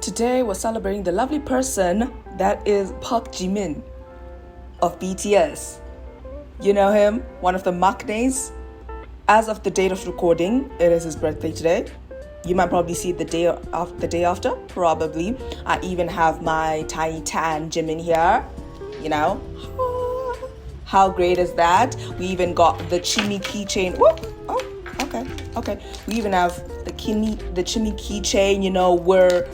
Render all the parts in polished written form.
Today we're celebrating the lovely person that is Parkjimin of BTS. You know him, one of the maknaes. As of the date of recording, it is his birthday today. You might probably see the day after, probably. I even have my tiny tan JIMIN here, you know. How great is that? We even got the Chimi keychain. Oh, okay. We even have the Chimi keychain, you know, we're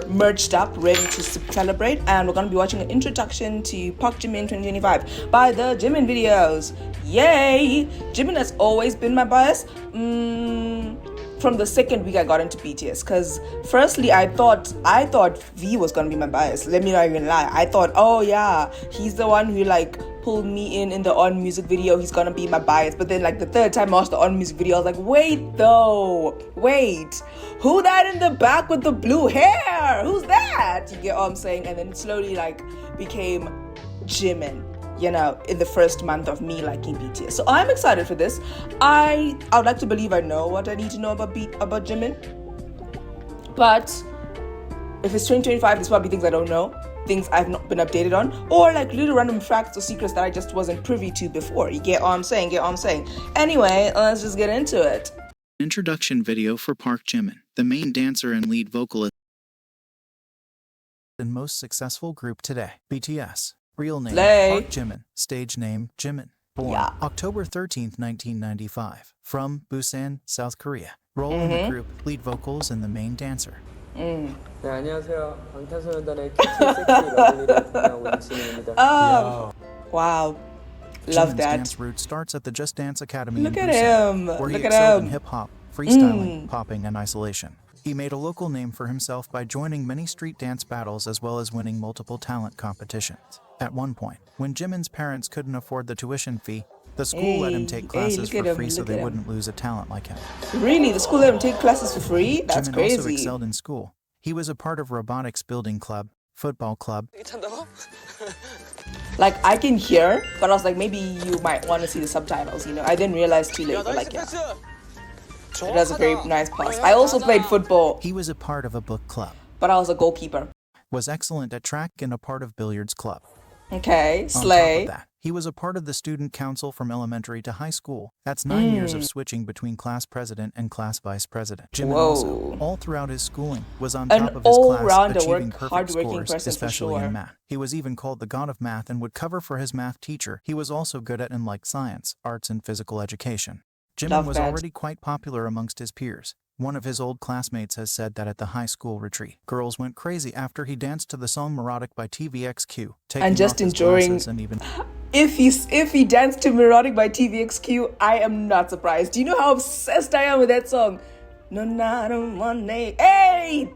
merged up, ready to celebrate. And we're going to be watching an introduction to parkjimin 2025 by the JIMIN videos. Yay! JIMIN has always been my bias. From the second week I got into BTS, because firstly I thought V was gonna be my bias. Let me not even lie. I thought, oh yeah, he's the one who like pulled me in the On music video. He's gonna be my bias. But then like the third time I watched the On music video, I was like, wait, who that in the back with the blue hair? Who's that? You get what I'm saying? And then it slowly like became JIMIN, you know, in the first month of me liking BTS. So I'm excited for this. I would like to believe I know what I need to know about JIMIN. But if it's 2025, there's probably things I don't know, things I've not been updated on, or like little random facts or secrets that I just wasn't privy to before. You get what I'm saying? Anyway, let's just get into it. Introduction video for Parkjimin, the main dancer and lead vocalist and most successful group today, BTS. Real name, Parkjimin. Stage name, Jimin. Born October 13th, 1995. From Busan, South Korea. Role in the group, lead vocals and the main dancer. 네, 안녕하세요. 방탄소년단의 큐티 섹시 러블리를 담당하고 있는 지민입니다. Wow. Love Jimin's that. dance route starts at the Just Dance Academy Look in at Busan, him. where he Look at excelled him. in hip-hop, freestyling, popping, and isolation. He made a local name for himself by joining many street dance battles as well as winning multiple talent competitions. At one point, when Jimin's parents couldn't afford the tuition fee, the school let him take classes for free so they wouldn't lose a talent like him. Really? The school let him take classes for free? That's Jimin crazy. also excelled in school. He was a part of robotics building club, football club. Like, I can hear, but I was like, maybe you might want to see the subtitles, you know? I didn't realize too late, but like, yeah. It was a very nice pass. I also played football. He was a part of a book club. But I was a goalkeeper. Was excellent at track and a part of billiards club. Okay, On slay. top of that, he was a part of the student council from elementary to high school. That's 9 years of switching between class president and class vice president. Jimin also, all throughout his schooling, was on top of his class, achieving perfect scores, especially in math. He was even called the god of math and would cover for his math teacher. He was also good at and liked science, arts, and physical education. Jimin was already quite popular amongst his peers. One of his old classmates has said that at the high school retreat, girls went crazy after he danced to the song Melodic by TVXQ, taking And just off his enjoying. glasses and even If he danced to Melodic by TVXQ, I am not surprised. Do you know how obsessed I am with that song? No, not on Monday. Hey!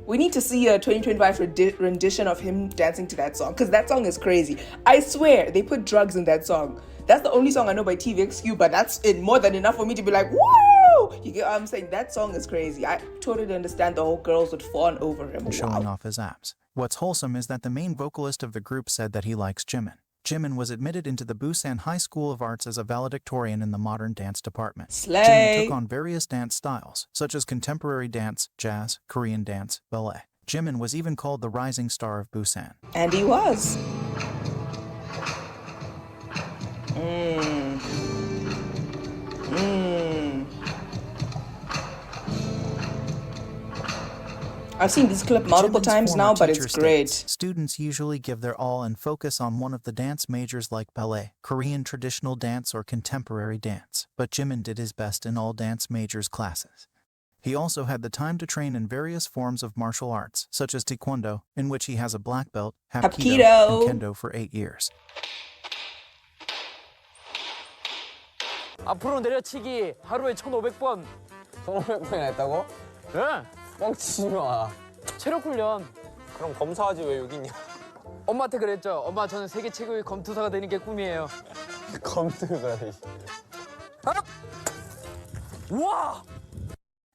We need to see a 2025 rendition of him dancing to that song, because that song is crazy. I swear, they put drugs in that song. That's the only song I know by TVXQ, but that's more than enough for me to be like, woo! You get what I'm saying? That song is crazy. I totally understand the whole girls would fawn over him. showing off his abs. What's wholesome is that the main vocalist of the group said that he likes Jimin. Jimin was admitted into the Busan High School of Arts as a valedictorian in the modern dance department. Slay. Jimin took on various dance styles, such as contemporary dance, jazz, Korean dance, ballet. Jimin was even called the rising star of Busan. And he was. I've seen this clip multiple times now, but it's great. Students usually give their all and focus on one of the dance majors like ballet, Korean traditional dance, or contemporary dance. But Jimin did his best in all dance majors classes. He also had the time to train in various forms of martial arts, such as Taekwondo, in which he has a black belt, Hapkido, and Kendo for 8 years. 앞으로 내려치기 하루에 1,500번. 1,500번이나 했다고? 예. 뻥치지 마. 체력 훈련. 그럼 검사하지 왜 여기 있냐? 엄마한테 그랬죠. 엄마 저는 세계 최고의 검투사가 되는 게 꿈이에요. 검투사. 와!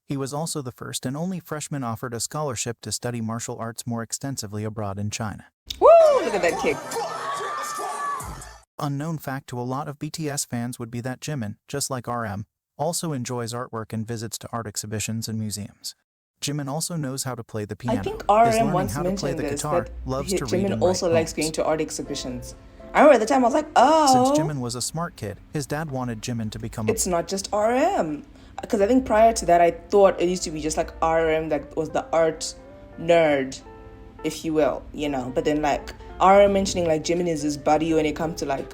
He was also the first and only freshman offered a scholarship to study martial arts more extensively abroad in China. Woo! Look at that kick. Unknown fact to a lot of BTS fans would be that Jimin, just like RM, also enjoys artwork and visits to art exhibitions and museums. Jimin also knows how to play the piano. I think Is RM learning once how to play mentioned the this, guitar, that loves to read Jimin and also write likes poems. going to art exhibitions. I remember at the time I was like, oh. Since Jimin was a smart kid, his dad wanted Jimin to become It's not just RM. Because I think prior to that, I thought it used to be just like RM that was the art nerd, if you will, you know. But then like RM mentioning like Jimin is his buddy when it comes to like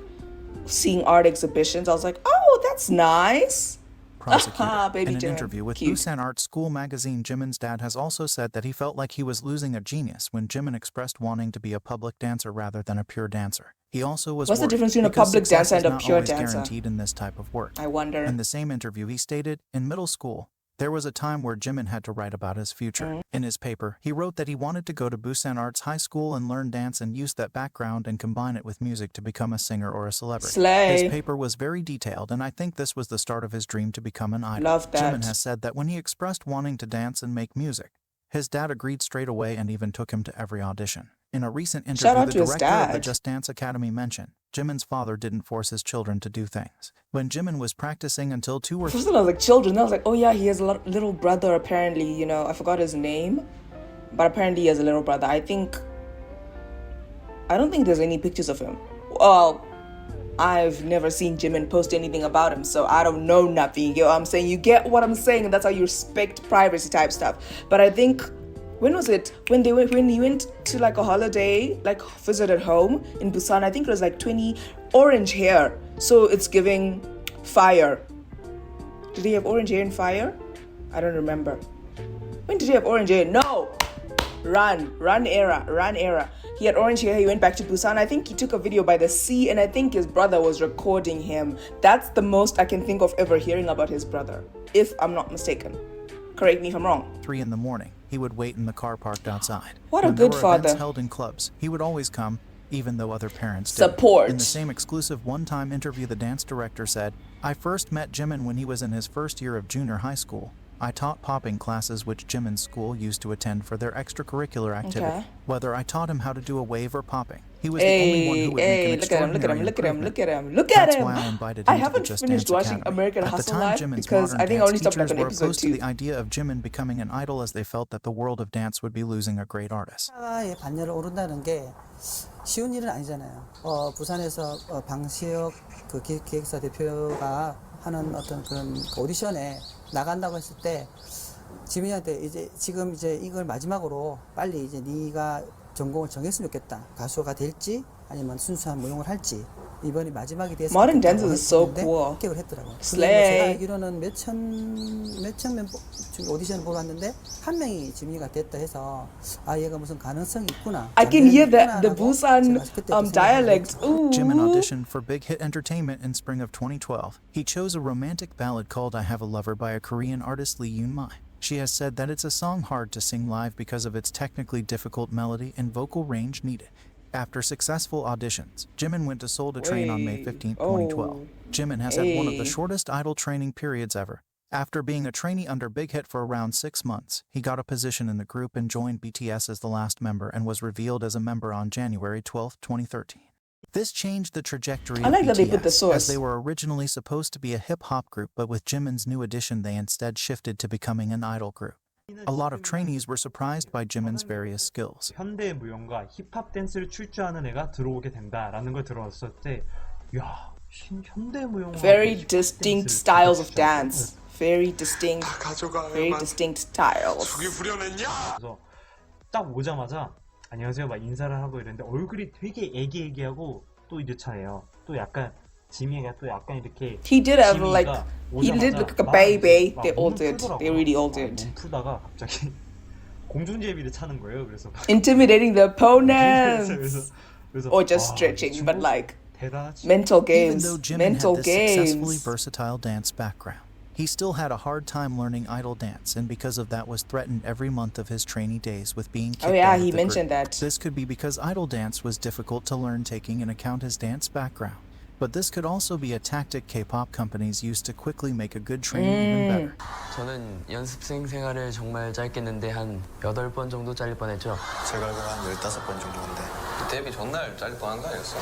seeing art exhibitions, I was like, oh, that's nice. prosecutor. Baby In an Jimin. interview with Cute. Busan Art School magazine, Jimin's dad has also said that he felt like he was losing a genius when Jimin expressed wanting to be a public dancer rather than a pure dancer. He also was What's the worried difference between a because public success dancer is and a not pure always dancer? guaranteed in this type of work. I wonder. In the same interview, he stated, in middle school, there was a time where Jimin had to write about his future. In his paper, he wrote that he wanted to go to Busan Arts High School and learn dance and use that background and combine it with music to become a singer or a celebrity. Slay. His paper was very detailed, and I think this was the start of his dream to become an idol. Love that. Jimin has said that when he expressed wanting to dance and make music, his dad agreed straight away and even took him to every audition. In a recent Shout interview, out the to his director of the dad. Just Dance Academy mentioned Jimin's father didn't force his children to do things. When Jimin was practicing until 2 or 3 First of all, I was like, children. I was like, oh yeah, he has a little brother apparently, you know. I forgot his name. But apparently he has a little brother. I don't think there's any pictures of him. Well, I've never seen Jimin post anything about him, so I don't know nothing. You get what I'm saying? You get what I'm saying? And that's how you respect privacy type stuff. But I think, when was it? When he went to like a holiday, like visited home in Busan, I think it was like 20 orange hair. So it's giving fire. Did he have orange hair and fire? I don't remember. When did he have orange hair? No! Run era. He had orange hair, he went back to Busan. I think he took a video by the sea and I think his brother was recording him. That's the most I can think of ever hearing about his brother, if I'm not mistaken. Correct me if I'm wrong. 3 in the morning, he would wait in the car parked outside. What a when there good were father. events held in clubs, he would always come, even though other parents did. Support. In the same exclusive one-time interview, the dance director said, I first met Jimin when he was in his first year of junior high school. I taught popping classes which Jimin's school used to attend for their extracurricular activity. Okay. Whether I taught him how to do a wave or popping, he was the only one who would make an extraordinary improvement. Look at That's him. why I invited him I haven't to the Just finished Dance watching Academy. American At the Hustle time, Live Jimin's because modern I think I dance only stopped like teachers on were episode opposed to 2. the idea of Jimin becoming an idol as they felt that the world of dance would be losing a great artist. 의 반열을 오른다는 게 쉬운 일은 아니잖아요. 부산에서 방시혁 그 기획사 대표가 하는 어떤 그런 오디션에 나간다고 했을 때 지민이한테 이제 지금 이제 이걸 마지막으로 빨리 이제 네가 전공을 정했으면 좋겠다. 가수가 될지 아니면 순수한 무용을 할지 이번이 마지막이 돼서 Modern dance is so cool. 합격을 했더라고요. Slay. 제가 알기로는 몇천 명 오디션을 보러 왔는데 한 명이 지민이가 됐다 해서 아 얘가 무슨 가능성이 있구나. I can hear the 있구나라고 Busan 제가 그때부터 dialect. 생각하고 Jimin Ooh. auditioned for Big Hit Entertainment in spring of 2012. He chose a romantic ballad called I Have a Lover by a Korean artist Lee Yoon-mai. She has said that it's a song hard to sing live because of its technically difficult melody and vocal range needed. After successful auditions, Jimin went to Seoul to train on May 15, 2012. Jimin has had one of the shortest idol training periods ever. After being a trainee under Big Hit for around 6 months, he got a position in the group and joined BTS as the last member and was revealed as a member on January 12, 2013. This changed the trajectory I like of that they put the BTS, source. as they were originally supposed to be a hip-hop group, but with Jimin's new addition they instead shifted to becoming an idol group. A lot of trainees were surprised by Jimin's various skills. 현대 무용과 힙합 댄스를 출 줄 아는 애가 들어오게 된다라는 걸 들었을 때, 야, 현대 무용 Very distinct styles of dance. Very distinct styles. 그래서 딱 오자마자 안녕하세요 막 인사를 하고 이랬는데 얼굴이 되게 애기애기하고 또 이제 차예요. 또 약간 지미가 또 약간 이렇게 He did have 지미가 like, he did look like a baby. They all did. They really all did. 몸 풀다가 갑자기 공중제비를 차는 거예요. 그래서 Intimidating the 그래서, opponents. 그래서 Or just 와, stretching, but like 대단하지. mental Even games. though Jimin Mental had this successfully games. versatile dance background, he still had a hard time learning idol dance, and because of that was threatened every month of his trainee days with being kicked Oh yeah, out of he the mentioned group. that. This could be because idol dance was difficult to learn taking into account his dance background. But this could also be a tactic K-pop companies use to quickly make a good trainee even better. 저는 연습생 생활을 정말 짧게 했는데 한 8번 정도 잘릴 뻔했죠. 제가 알고 한 15번 정도인데 데뷔 전날 잘릴 뻔한 거 아니었어?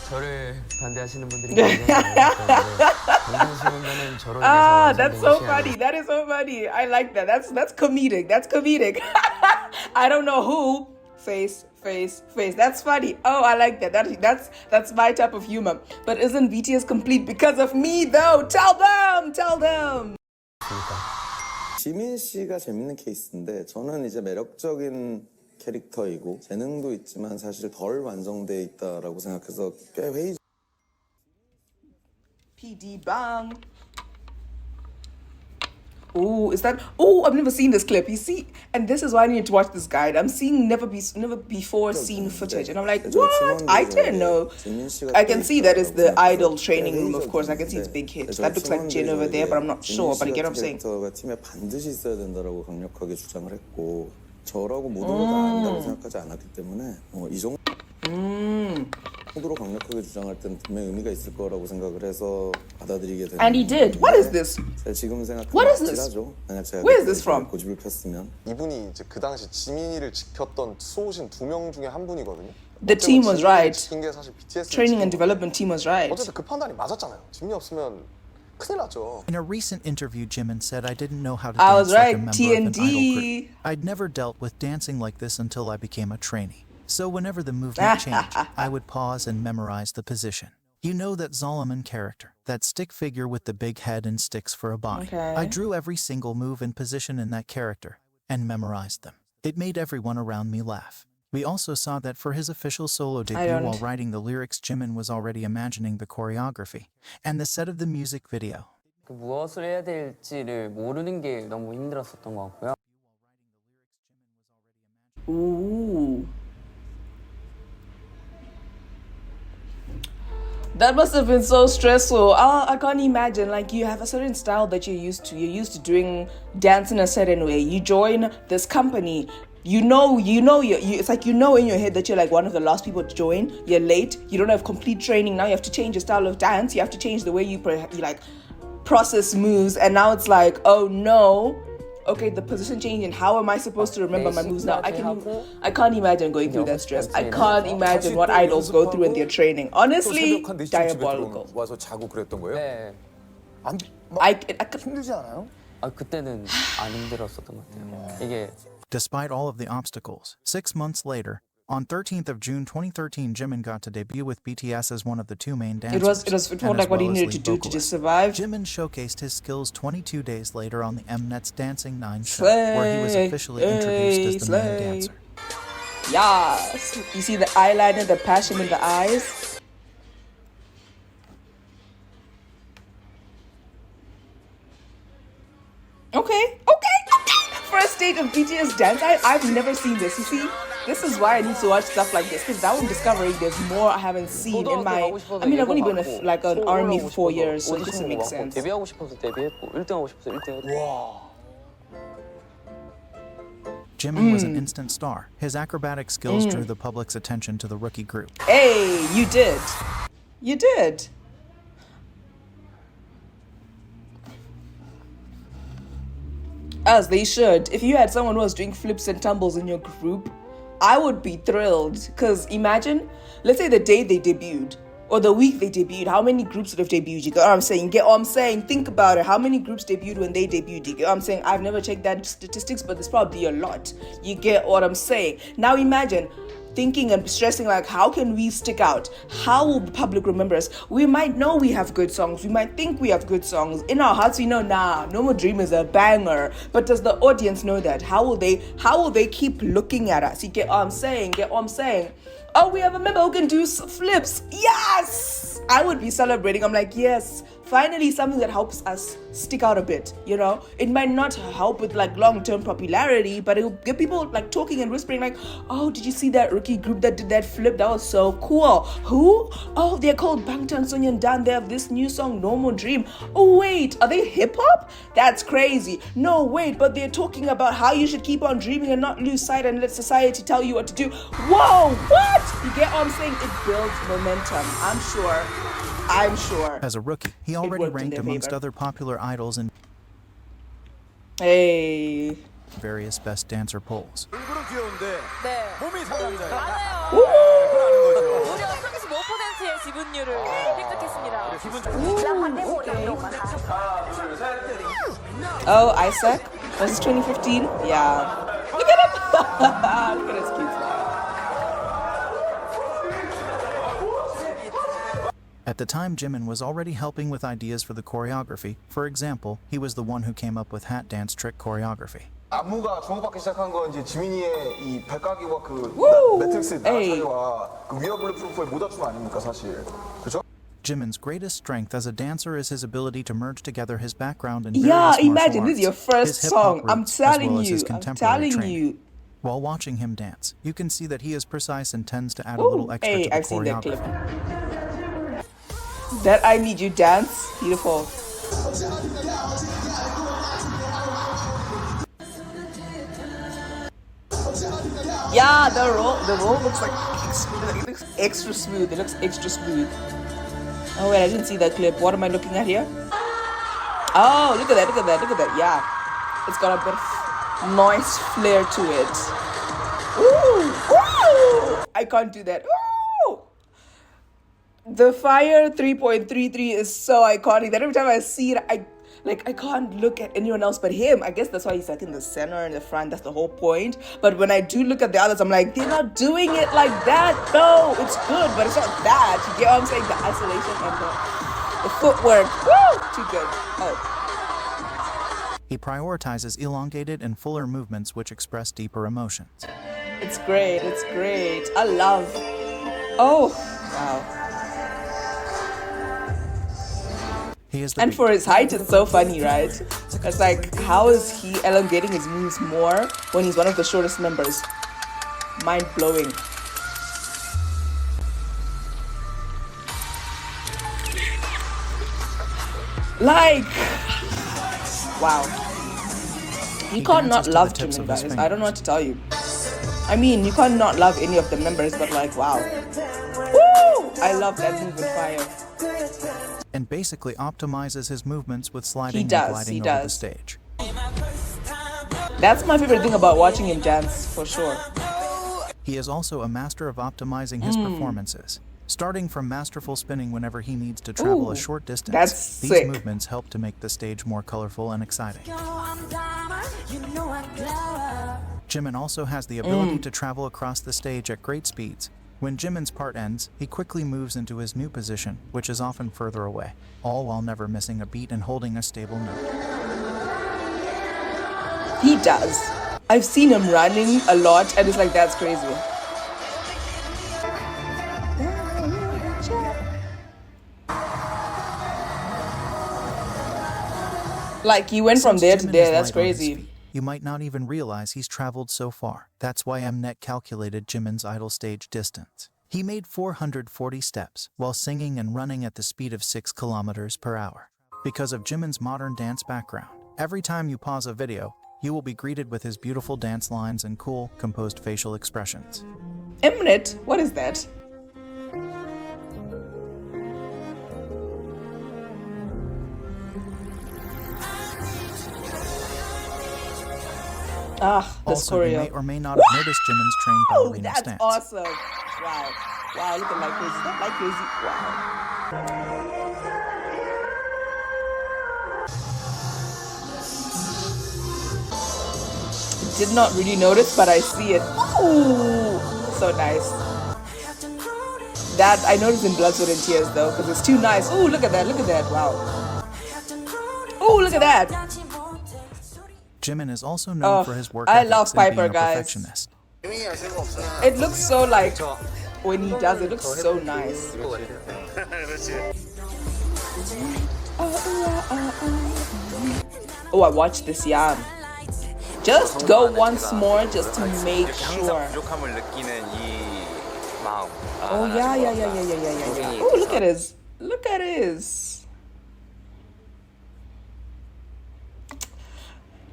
저를 반대하시는 분들이 굉장히 많기 때문에 방탄소년단은 저로 Ah, 인해서 that's so 완성된 funny. That is so funny. I like that. That's comedic. That's comedic. I don't know who. Face. That's funny. Oh, I like that. That's my type of humor. But isn't BTS complete because of me though? Tell them. 지민 씨가 재밌는 케이스인데 저는 이제 매력적인 캐릭터이고 재능도 있지만 사실 덜 완성돼 있다라고 생각해서 꽤 회의. PD Bang. Oh, is that? Oh, I've never seen this clip. You see, and this is why I need to watch this guide. I'm seeing never before seen footage, and I'm like, what? I didn't know. I can see that it's the idol training room, of course. I can see it's big hits. That looks like Jin over there, but I'm not sure. But I get what I'm saying. 캐릭터가 팀에 반드시 있어야 된다라고 강력하게 주장을 했고 저라고 모든 걸 다 안다고 생각하지 않았기 때문에 이 정도로 강력하게 주장할 때는 분명히 의미가 있을 거라고 생각을 해서 받아들이게 됐는데. And he did. What is this? 지금 생각하면 What is this? 만약 제가 Where is this from? 고집을 폈으면 이분이 이제 그 당시 지민이를 지켰던 수호신 2명 중에 한 분이거든요. The team was right. 지킨 게 사실 BTS Training and development team was right. 어쨌든 그 판단이 맞았잖아요. 지민이 없으면 큰일 나죠. In a recent interview, Jimin said, "I didn't know how to I dance was right. like a member of an idol TND. group. I'd never dealt with dancing like this until I became a trainee. So whenever the movement changed, I would pause and memorize the position. You know that Zoloman character, that stick figure with the big head and sticks for a body. Okay. I drew every single move and position in that character and memorized them. It made everyone around me laugh." We also saw that for his official solo debut while writing the lyrics, Jimin was already imagining the choreography and the set of the music video. 무엇을 해야 될지를 모르는 게 너무 힘들었었던 것 같고요. Ooh. That must have been so stressful. I can't imagine. Like, you have a certain style that you're used to. You're used to doing dance in a certain way. You join this company. It's like in your head that you're like one of the last people to join. You're late. You don't have complete training. Now you have to change your style of dance. You have to change the way you like process moves. And now it's like, oh no. Okay, the position changing. How am I supposed to remember my moves now? I can't imagine going through that stress. I can't imagine what idols go through in their training. Honestly, diabolical. 와서 자고 그랬던 거예요? 네. 힘들지 않아요? 그때는 안 힘들었었던 것 같아요. 이게 Despite all of the obstacles, 6 months later, on 13th of June 2013, Jimin got to debut with BTS as one of the two main dancers. It felt like what he needed to do to just survive. Jimin showcased his skills 22 days later on the Mnet's Dancing 9 show, where he was officially introduced as the main dancer. Yes! You see the eyeliner, the passion in the eyes? Okay. First stage of BTS dance. I've never seen this. You see, this is why I need to watch stuff like this, because now I'm discovering there's more I haven't seen in my. I mean, I've only been like an army for 4 years, so this doesn't make sense. 데뷔하고 싶어서 데뷔했고 1등하고 싶어서 1등했고. Jimin was an instant star. His acrobatic skills drew the public's attention to the rookie group. Hey, you did. As they should. If you had someone who was doing flips and tumbles in your group, I would be thrilled. Because imagine, let's say the day they debuted, or the week they debuted, how many groups would have debuted? You get what I'm saying? Think about it. How many groups debuted when they debuted? You get what I'm saying? I've never checked that statistics, but there's probably a lot. You get what I'm saying? Now imagine thinking and stressing like, how can we stick out? How will the public remember us? We might know we have good songs. We might think we have good songs. In our hearts, we know, nah, No More Dream is a banger. But does the audience know that? How will they keep looking at us? You get what I'm saying? Oh, we have a member who can do flips. Yes! I would be celebrating. I'm like, yes, finally something that helps us stick out a bit, you know? It might not help with like long-term popularity, but it'll get people like talking and whispering like, oh, did you see that rookie group that did that flip? That was so cool. Who? Oh, they're called Bangtan Sonyeondan. They have this new song, No More Dream. Oh, wait, are they hip-hop? That's crazy. No, wait, but they're talking about how you should keep on dreaming and not lose sight and let society tell you what to do. Whoa, what? You get what I'm saying? It builds momentum, I'm sure. As a rookie, he already ranked amongst other popular idols in various best dancer polls. 일부러 귀여운데 네. 몸이 상남자예요. 맞아요. 그걸 아는 거죠. 무려 35%의 지분율을 획득했습니다. Oh, Isaac? Was this 2015? Yeah. Look at him! Look at his cute smile. At the time, Jimin was already helping with ideas for the choreography. For example, he was the one who came up with hat dance trick choreography. 안무가 주목받기 시작한 건 이제 지민이의 이 발가락과 그 매트릭스 Hey. 나차리와 그 위어블리 프로포의 모자춤 아닙니까 사실. 그죠? Jimin's greatest strength as a dancer is his ability to merge together his background in Yeah, various imagine martial this is your arts, first his hip-hop song. I'm roots, as well telling as his you. I'm contemporary telling training. you. While watching him dance, you can see that he is precise and tends to add a little extra Hey, to the I've seen that clip. choreography. That I Need You dance, beautiful. Yeah, the roll looks like it looks extra smooth. It looks extra smooth. Oh wait, I didn't see that clip. What am I looking at here? Oh, look at that! Look at that! Look at that! Yeah, it's got a bit of noise flair to it. Ooh, ooh! I can't do that. Ooh! The Fire 3.33 is so iconic that every time I see it, I can't look at anyone else but him. I guess that's why he's like in the center in the front. That's the whole point. But when I do look at the others, I'm like, they're not doing it like that. No, it's good, but it's not that. You get what I'm saying? The isolation and the footwork. Woo! Too good. Oh. He prioritizes elongated and fuller movements which express deeper emotions. It's great. It's great. I love. Oh, wow. He is the And beat. for his height, it's so funny, right? It's like, how is he elongating his moves more when he's one of the shortest members? Mind blowing. Like, wow. You He can't not dances to love the tips Jimin, of his guys. fingers. I don't know what to tell you. I mean, you can't not love any of the members, but like, wow. Woo! I love that move with Fire. And basically optimizes his movements with sliding He and does, gliding he over the does. stage. That's my favorite thing about watching him dance, for sure. He is also a master of optimizing his performances. Starting from masterful spinning whenever he needs to travel Ooh, a short distance, that's these sick. movements help to make the stage more colorful and exciting. Jimin also has the ability to travel across the stage at great speeds. When Jimin's part ends, he quickly moves into his new position, which is often further away, all while never missing a beat and holding a stable note. He does. I've seen him running a lot, and it's like, that's crazy. Like, he went from Since there to Jimin there, is that's light on his crazy. feet, you might not even realize he's traveled so far. That's why Mnet calculated Jimin's idle stage distance. He made 440 steps while singing and running at the speed of 6 kilometers per hour. Because of Jimin's modern dance background, every time you pause a video, you will be greeted with his beautiful dance lines and cool, composed facial expressions. Mnet? What is that? Ah, this Also, you may choreo. or may not have noticed Jimin's trained Oh, ballerina that's stance. awesome. Wow. Wow, look at like crazy. Is that like crazy? Wow. Did not really notice, but I see it. Ooh, so nice. That I noticed in Blood, Sweat, and Tears though, because it's too nice. Ooh, look at that, look at that. Wow. Ooh, look at that. Jimin is also known Oh, for his work I ethics love and being Piper, a guys. perfectionist. It looks so like, when he does it, looks so nice. Oh, I watched this, yeah. Just go once more, just to make sure. 부족함을 느끼는 이 마음. Oh yeah. Oh, look at his. Look at his.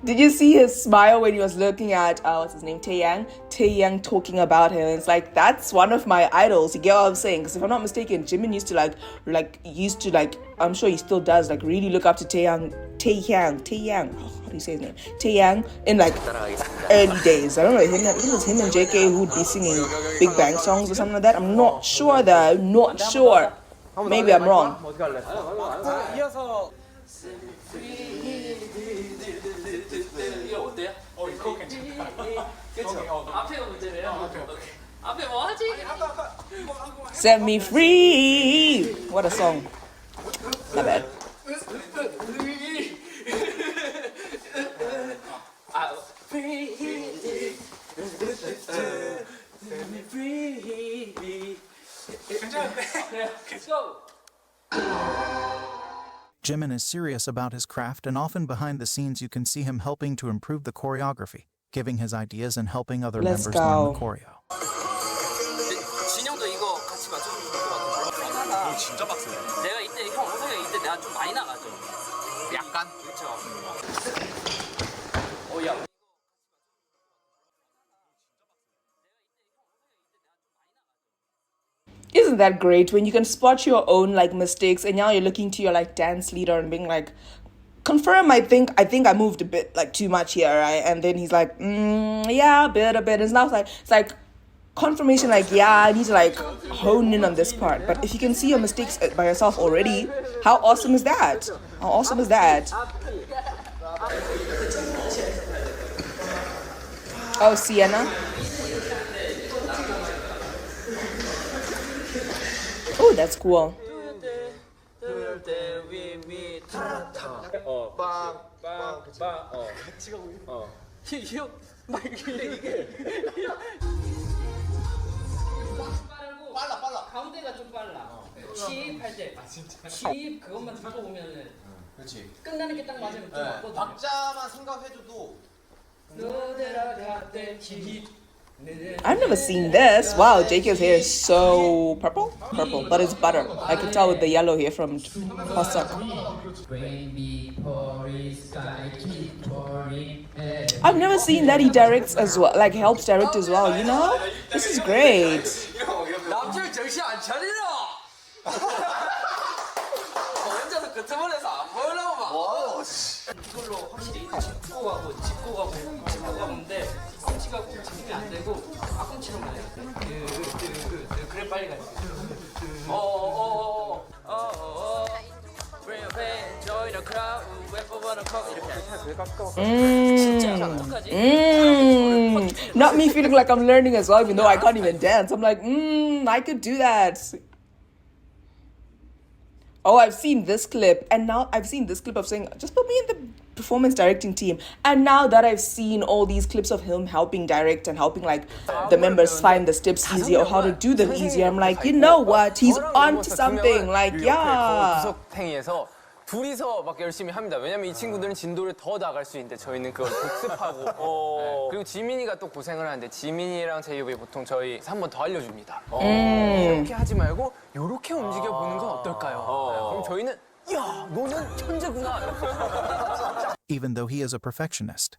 Did you see his smile when he was looking at what's his name, Taeyang? Taeyang talking about him. It's like, that's one of my idols. You get what I'm saying? Because if I'm not mistaken, Jimin used to like I'm sure he still does, like really look up to Taeyang. Oh, how do you say his name? Taeyang in like early days. I don't know. I think it was him and JK who would be singing Big Bang songs or something like that. I'm not sure though. Not sure. Maybe I'm wrong. 어떻게 할래? 이어서 이거 어때요? 이거 괜찮다. 그쵸? 앞에가 문제래요. 앞에 뭐 하지? Set me free. What a song. My bad. Let's go. Jimin is serious about his craft, and often behind the scenes you can see him helping to improve the choreography, giving his ideas and helping other Let's members learn the go. choreo. 진영도 이거 같이 맞춰주면 좋을 것 같아. 이거 진짜 빡세요. 내가 이때 형 호석이 이때 내가 좀 많이 나가죠. 약간? 그렇죠. 야. Isn't that great when you can spot your own like mistakes and now you're looking to your like dance leader and being like, confirm, I think I moved a bit like too much here, right? And then he's like, yeah, a bit. And now it's like confirmation, like, yeah, I need to like hone in on this part. But if you can see your mistakes by yourself already, how awesome is that? How awesome is that? Oh, Sienna. Oh, that's cool. 빨라. 가운데가 좀 빨라. 시입할 때. 시입 그것만 듣고 보면은. 그렇지. 끝나는 게 딱 맞으면 좀 맞거든. 박자만 생각해줘도 I've never seen this. Wow, JK's hair is so purple, but it's butter. I can tell with the yellow here from Hosok. I've never seen that he directs as well, like helps direct as well, you know? This is great. 남들 정신 안 차리나? 혼자서 끄트머리에서 안 보이려고 막. 이걸로 확실히 짚고 가는데 꽁치가 꼭 잡히면 안 되고 앞꿈치로만 해야 돼. 그래 빨리 가야 돼. Not me feeling like I'm learning as well, even though I can't even dance. I'm like, I could do that. Oh, I've seen this clip, and now I've seen this clip of saying, just put me in the performance directing team. And now that I've seen all these clips of him helping direct and helping like the members find the steps easier or how to do them easier, I'm like, you know what? He's on to something. Like, yeah. 구석탱이에서 둘이서 막 열심히 합니다. 왜냐면 이 친구들은 진도를 더 나갈 수 있는데 저희는 그걸 복습하고. 네. 그리고 지민이가 또 고생을 하는데 지민이랑 제이홉이 보통 저희 한 번 더 알려줍니다. 이렇게 하지 말고 이렇게 움직여 보는 건 어떨까요? 그럼 저희는 야, 너는 천재구나. Even though he is a perfectionist.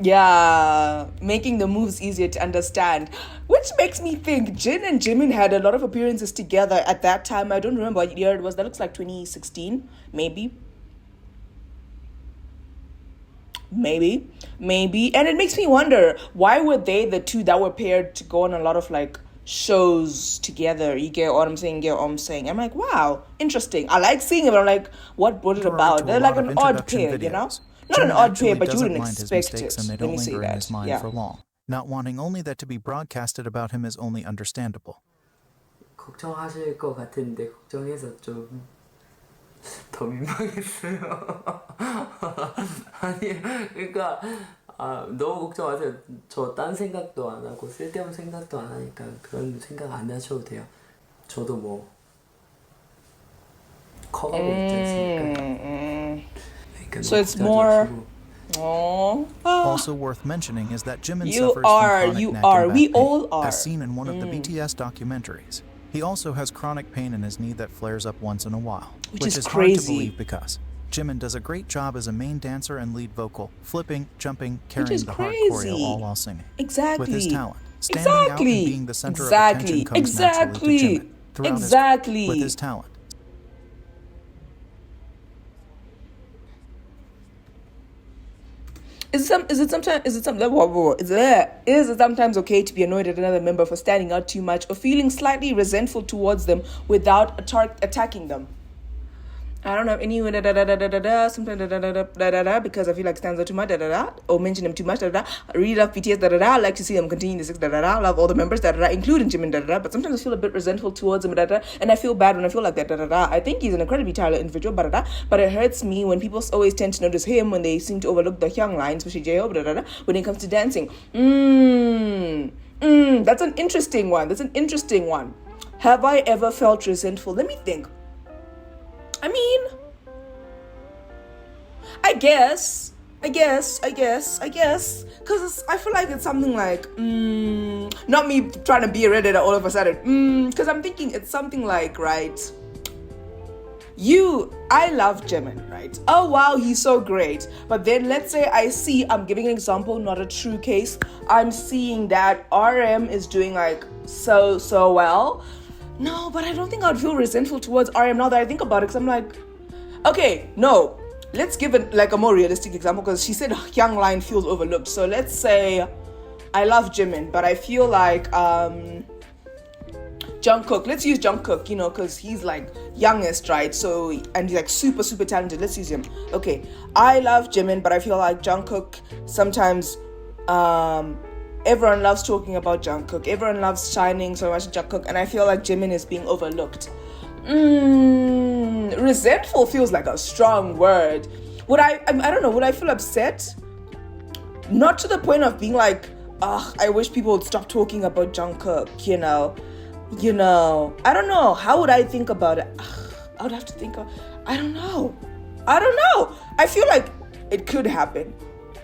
Yeah, making the moves easier to understand. Which makes me think Jin and Jimin had a lot of appearances together at that time. I don't remember what year it was. That looks like 2016, maybe. And it makes me wonder, why were they the two that were paired to go on a lot of like shows together? You get what I'm saying? I'm like, wow, interesting. I like seeing it, but I'm like, what brought it about? They're like an odd pair, you know? Not an odd pair, but you wouldn't expect it. And they don't linger in his mind for long. Not wanting only that to be broadcasted about him is only understandable. 걱정하실 것 같은데 걱정해서 좀 더 민망했어요. 아니, 그러니까 너무 걱정하세요. 저 딴 생각도 안 하고 쓸데없는 생각도 안 하니까 그런 생각 안 하셔도 돼요. 저도 뭐 커가고 있지 않습니까? So it's more. Also worth mentioning is that Jimin You suffers are, from chronic you neck are, and we back pain, all are. as seen in one of the BTS documentaries. He also has chronic pain in his knee that flares up once in a while, Which is hard to crazy. believe because Jimin does a great job as a main dancer and lead vocal, flipping, jumping, carrying the hard choreo all while singing. Exactly. With his talent, standing out and being the center of attention comes naturally to Jimin. Throughout with his talent. Is it sometimes okay to be annoyed at another member for standing out too much or feeling slightly resentful towards them without attacking them? I don't have any sometimes because I feel like stands out too much or mention them too much I really love BTS I like to see them continue the six I love all the members including Jimin but sometimes I feel a bit resentful towards him and I feel bad when I feel like that I think he's an incredibly talented individual but it hurts me when people always tend to notice him when they seem to overlook the young lines, especially J-Hope when it comes to dancing. That's an interesting one. Have I ever felt resentful? Let me think. I mean, I guess, because I feel like it's something like, not me trying to be a Redditor all of a sudden, because I'm thinking it's something like, right, I love Jimin, right? Oh wow, he's so great. But then let's say I'm giving an example, not a true case. I'm seeing that RM is doing like so well. No, but I don't think I'd feel resentful towards RM now that I think about it, because I'm like, okay, no, let's give it like a more realistic example, because she said young line feels overlooked. So let's say I love Jimin, but I feel like Jungkook, let's use Jungkook, because he's like youngest, right? So, and he's like super, super talented. Let's use him. Okay, I love Jimin, but I feel like Jungkook sometimes, everyone loves talking about Jungkook. Everyone loves shining so much Jungkook, and I feel like Jimin is being overlooked. Resentful feels like a strong word. I don't know, would I feel upset? Not to the point of being like, I wish people would stop talking about Jungkook, I don't know. How would I think about it? I would have to think I don't know. I feel like it could happen.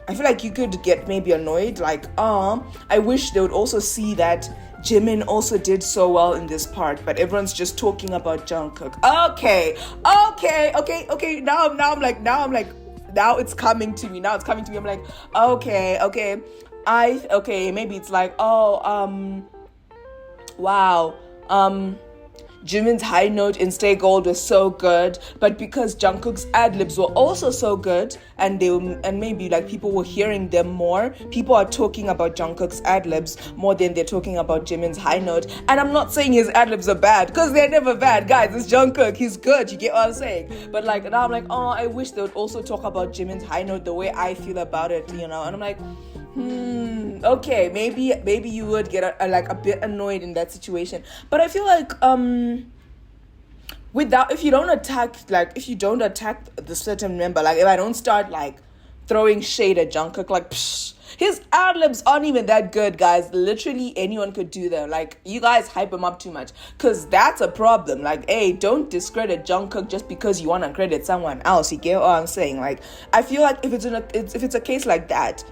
I feel like you could get maybe annoyed, like, I wish they would also see that Jimin also did so well in this part, but everyone's just talking about Jungkook. Okay. Now it's coming to me. I'm like, okay. Maybe it's like, wow. Jimin's high note in Stay Gold was so good, but because Jungkook's ad-libs were also so good, and maybe like people were hearing them more, people are talking about Jungkook's ad-libs more than they're talking about Jimin's high note. And I'm not saying his ad-libs are bad, because they're never bad, guys. It's Jungkook, he's good, you get what I'm saying? But like now I'm like, I wish they would also talk about Jimin's high note the way I feel about it, and I'm like, okay, maybe you would get a bit annoyed in that situation. But I feel like if you don't attack the certain member, like if I don't start like throwing shade at Jungkook, like his ad-libs aren't even that good, guys. Literally anyone could do them. Like, you guys hype him up too much, because that's a problem. Like, hey, don't discredit Jungkook just because you want to credit someone else. You get what I'm saying? Like, I feel like if it's a case like that,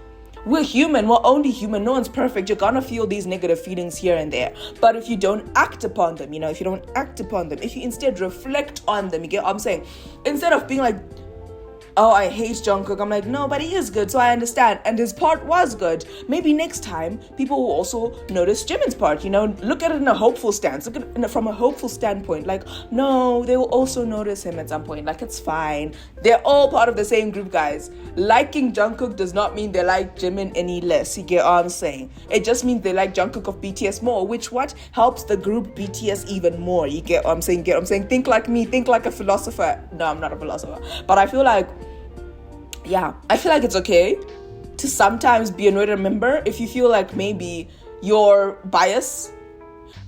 we're human. We're only human. No one's perfect. You're gonna feel these negative feelings here and there. But if you don't act upon them, if you instead reflect on them, you get what I'm saying? Instead of being like, I hate Jungkook, I'm like, no, but he is good, so I understand. And his part was good. Maybe next time, people will also notice Jimin's part, Look at it in a hopeful stance. Look at it from a hopeful standpoint. Like, no, they will also notice him at some point. Like, it's fine. They're all part of the same group, guys. Liking Jungkook does not mean they like Jimin any less. You get what I'm saying? It just means they like Jungkook of BTS more, which helps the group BTS even more. You get what I'm saying? Think like me. Think like a philosopher. No, I'm not a philosopher. But I feel like, it's okay to sometimes be annoyed at a member if you feel like maybe your bias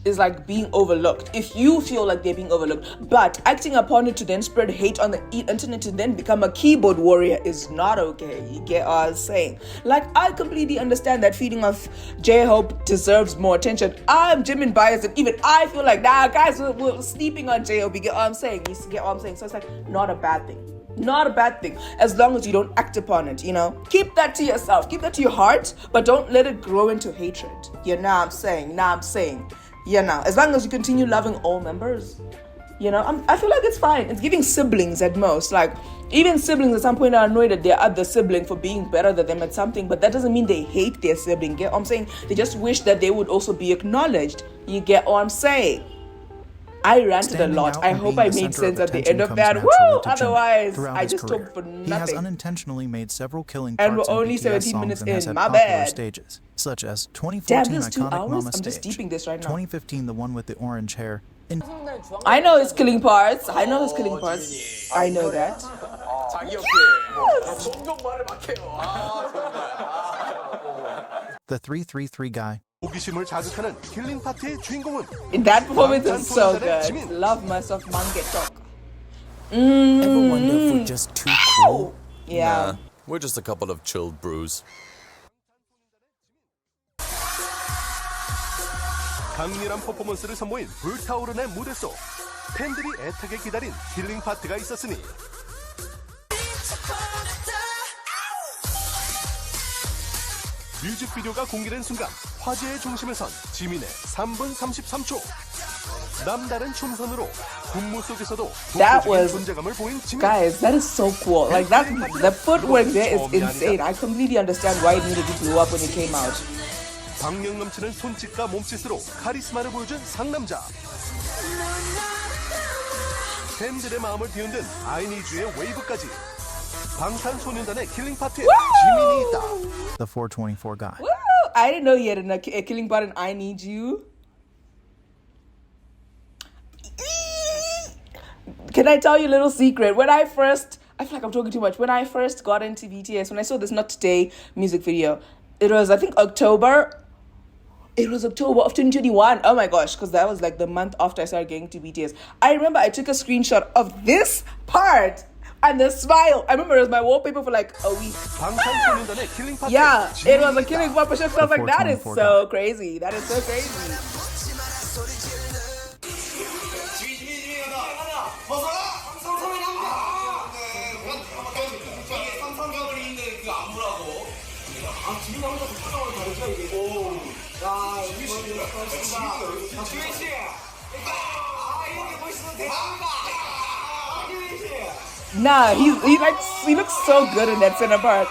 is like being overlooked. If you feel like they're being overlooked, but acting upon it to then spread hate on the internet to then become a keyboard warrior is not okay. You get what I'm saying? Like, I completely understand that feeling of J-Hope deserves more attention. I'm Jimin biased, and even I feel like, guys, we're sleeping on J-Hope. You get what I'm saying? So it's like not a bad thing. Not a bad thing, as long as you don't act upon it, Keep that to yourself. Keep that to your heart, but don't let it grow into hatred. As long as you continue loving all members, I feel like it's fine. It's giving siblings at most. Like, even siblings at some point are annoyed at their other sibling for being better than them at something, but that doesn't mean they hate their sibling. Get what I'm saying? They just wish that they would also be acknowledged. You get what I'm saying? I ranted a Standing lot. out I and hope being I the made center of sense at the attention end of comes that. naturally Woo! to Jimin Otherwise, throughout I his just career. talked for He has nothing. unintentionally made several killing And parts we're in only BTS 17 songs minutes and has in. had My popular bad. stages, such as Damn, 2014 this is 2 iconic hours? Mama I'm just stage, deeping this right now. 2015 the one with the orange hair, and I know his killing parts. I know his killing parts. I know that. 자기 옆에 점점 말을 막혀요. the 333 guy. 호기심을 자극하는 킬링 파티의 주인공은 That performance is so good. Love myself, mangetok. Ever wonder if we're just too cool? Yeah. Nah, we're just a couple of chilled brews. 강렬한 퍼포먼스를 선보인 불타오르는 무대 속 팬들이 애타게 기다린 킬링 파트가 있었으니 뮤직비디오가 공개된 순간 화제의 중심에 선 지민의 3분 33초 남다른 춤선으로 군무 속에서도 That 독보적인 was- 존재감을 보인 지민. Guys, that is so cool. Like that, the footwork there is insane. I completely understand why it needed to blow up when it came out. 박력 넘치는 손짓과 몸짓으로 카리스마를 보여준 상남자. 팬들의 마음을 뒤흔든 아이니즈의 웨이브까지. 방탄소년단의 킬링 파트에 지민이 있다. The 424 guy. Woo! I didn't know he had a killing part in I Need You. Can I tell you a little secret? I feel like I'm talking too much. When I first got into BTS, when I saw this Not Today music video, it was, I think, October. It was October of 2021. Oh my gosh, because that was like the month after I started getting to BTS. I remember I took a screenshot of this part and the smile. I remember it was my wallpaper for like a week. 방탄소년단의 킬링 파트에 Yeah, it was a 지민이 killing 있다. part for sure. So I was like, that is 424 so crazy. That is so crazy. Nah, he looks so good in that center part.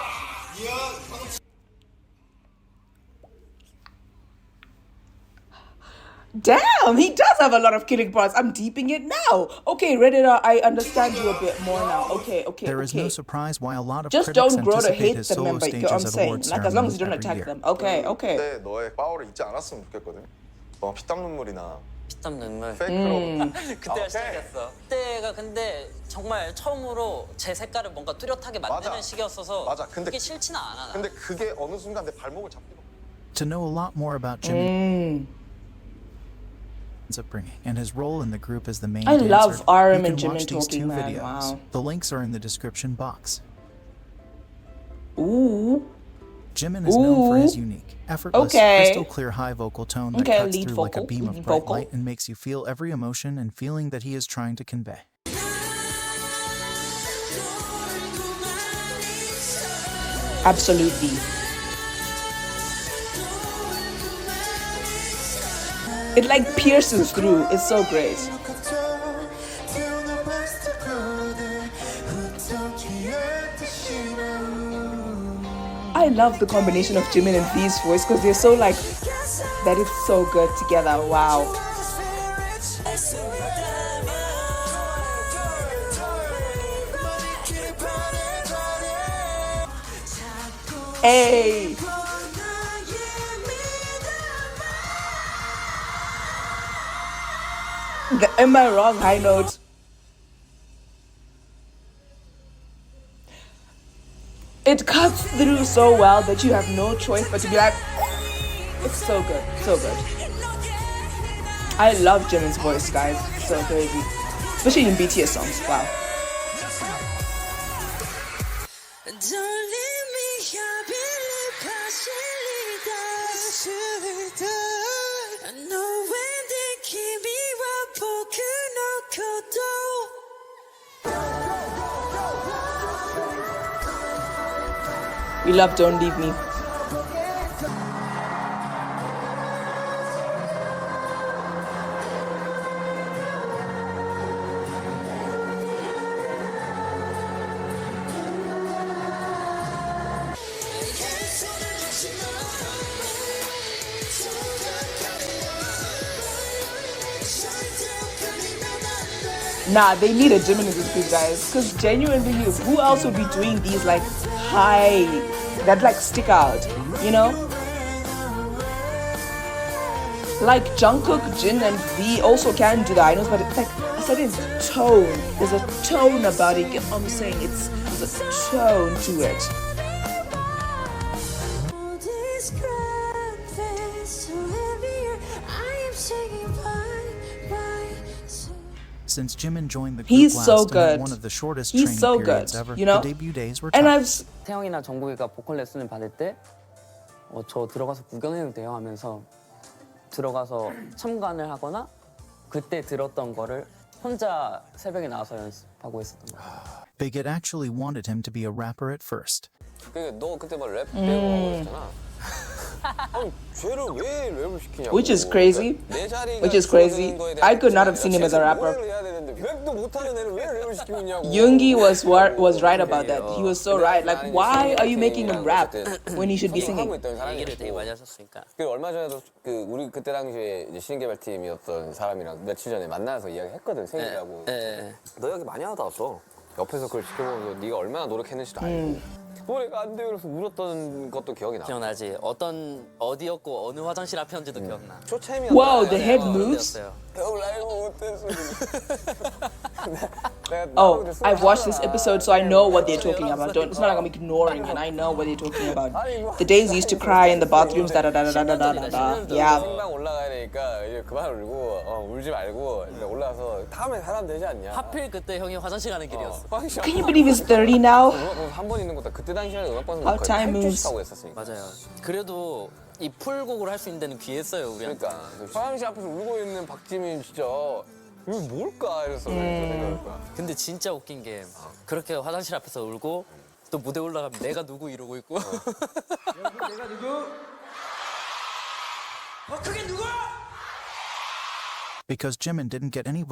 Damn, he does have a lot of killing parts. I'm deeping it now. Okay, Redditor, I understand you a bit more now. Okay. There is no surprise why a lot of Just critics don't grow to anticipate hate his them, solo member. You know stages what I'm at saying? award Like, as long as you don't ceremonies every attack year. them. Okay. 그때 너의 파워를 잊지 않았으면 좋겠거든. 피땀 눈물이나 피땀 눈물. 페이크로. 그때가 시작이었어. 그때가 근데 정말 처음으로 제 색깔을 뭔가 뚜렷하게 만드는 맞아. 시기였어서 맞아. 근데 그게 싫지는 않아. 근데 그게 어느 순간 내 발목을 잡히고. To know a lot more about Jimin's upbringing and his role in the group as the main I dancer, love RM you and can watch Jimin these talking, two man. videos. Wow. The links are in the description box. Ooh. Jimin is known for his unique, effortless, Okay. crystal clear high vocal tone that Okay, cuts lead through like a vocal, beam of lead bright vocal. light and makes you feel every emotion and feeling that he is trying to convey. Absolutely. It like pierces through. It's so great. I love the combination of Jimin and V's voice because they're so like, that is so good together. Wow. Hey. Am I wrong? High note. It cuts through so well that you have no choice but to be like, it's so good, so good. I love Jimin's voice, guys. It's so crazy. Especially in BTS songs. Wow. We love Don't Leave Me. Nah, they need a Jimin in this group, guys. Because genuinely, who else would be doing these like high that like stick out? You know, like Jungkook, Jin, and V also can do the high notes, but it's like a certain tone. There's a tone about it. You get what I'm saying? There's a tone to it. Since Jimin joined the group He's last so and had good. one of the shortest He's training so periods good, ever, you know? the debut days were And tough. 태영이나 정국이가 보컬 레슨을 받을 때 저 들어가서 구경해도 돼요 하면서 들어가서 참관을 하거나 그때 들었던 거를 혼자 새벽에 나와서 연습하고 있었던 거예요. Big Hit actually wanted him to be a rapper at first. 너 그때 막 랩 배우고 그랬잖아. 아니, 쟤를 왜 랩을 시키냐고. Which is crazy. 내 자리가 Which is crazy. I could not have seen him as a rapper. 해야 되는데 랩도 못하는 애를 왜 랩을 시키고 있냐고. Yoongi was right about that. He was so right. Like, why are you making him rap when he should be singing? 얘기를 되게 많이 하셨으니까. 그 얼마 전에도 그 우리 그때 당시에 이제 신인개발팀이었던 사람이랑 며칠 전에 만나서 이야기했거든. 생일이라고. 너 여기 많이 하다 왔어. 옆에서 그걸 지켜보면서 네가 얼마나 노력했는지도 알고. 노래가 안 돼요. 그래서 울었던 것도 기억이 나. 기억나지? 어디였고 어느 화장실 앞이었는지도 기억나. 초챔이었다. Wow, the head moves. 형 라이브 못했어. Oh, I've watched this episode, so I know what they're talking about. It's not like I'm ignoring it. I know what they're talking about. The days used to cry in the bathrooms, da da da da da da da da. Yeah. 생방 올라가야 되니까 이제 그만 울고 울지 말고 올라가서 다음에 사람 되지 않냐. 하필 그때 형이 화장실 가는 길이었어. Can you believe he's 30 now? 한번 있는 것도 그때 당시에는 음악방송 How time moves. 하고 했었으니까. 맞아요. 그래도 이 풀곡을 할 수 있는 데는 귀했어요 우리한테. 그러니까 화장실 앞에서 울고 있는 박지민 진짜 이거 뭘까 이랬어. 생각할 거야. 근데 진짜 웃긴 게 그렇게 화장실 앞에서 울고 또 무대 올라가면 내가 누구 이러고 있고. 내가 누구? 그게 누구? Because Jimin didn't get any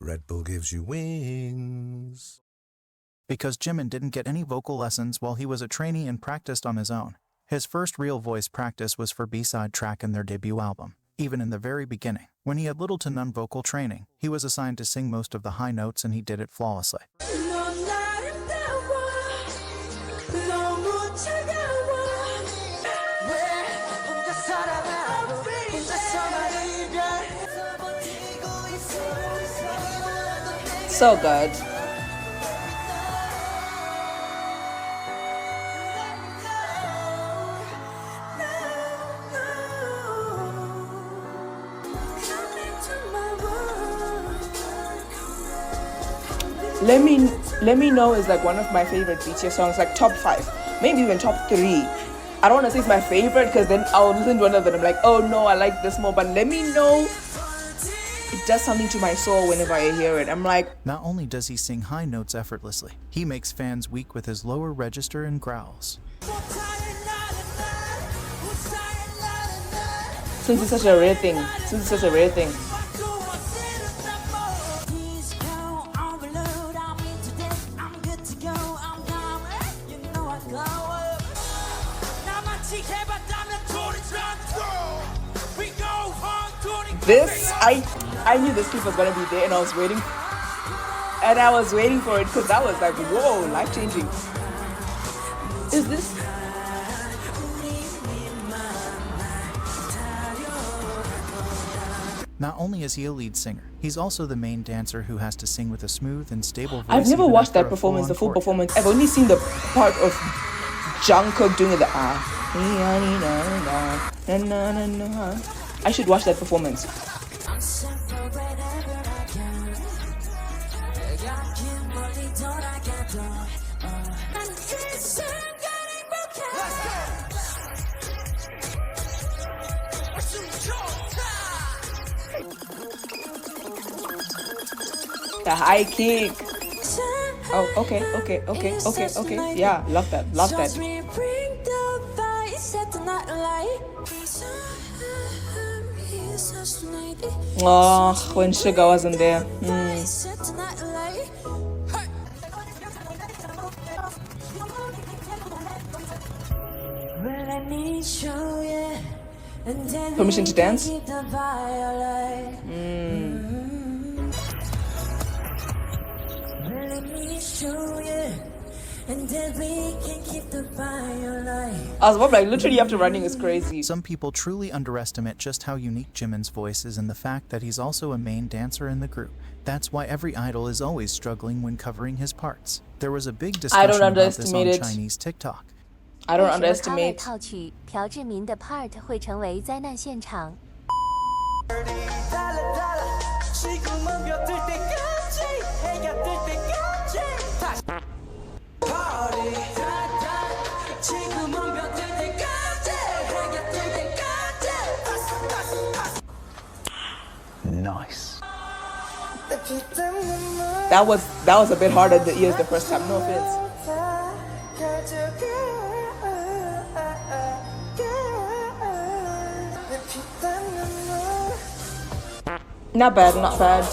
Red Bull gives you wings. Because Jimin didn't get any vocal lessons while he was a trainee and practiced on his own. His first real voice practice was for B-side track in their debut album. Even in the very beginning, when he had little to none vocal training, he was assigned to sing most of the high notes and he did it flawlessly. So good. Let me know is like one of my favorite BTS songs, like top 5, maybe even top 3. I don't want to say it's my favorite because then I'll listen to one of them and I'm like, oh no, I like this more. But let me know. It does something to my soul whenever I hear it. I'm like, not only does he sing high notes effortlessly, he makes fans weak with his lower register and growls. Since it's such a rare thing. This, I knew this clip was gonna be there, and I was waiting for it because that was like, whoa, life-changing. Is this? Not only is he a lead singer, he's also the main dancer who has to sing with a smooth and stable voice. I've never even watched after that a performance, the full full-on chord. performance. I've only seen the part of Jungkook doing the I should watch that performance. The high kick. Oh, okay. Yeah, love that. Oh, when Sugar wasn't there. Permission to dance? I was like, literally after running is crazy. Some people truly underestimate just how unique Jimin's voice is and the fact that he's also a main dancer in the group. That's why every idol is always struggling when covering his parts. There was a big discussion about this on Chinese TikTok. I don't underestimate. 套曲朴智明的 part 会成为灾难现场。 Nice. That was a bit hard on the ears the first time. No offense. Not bad, not bad.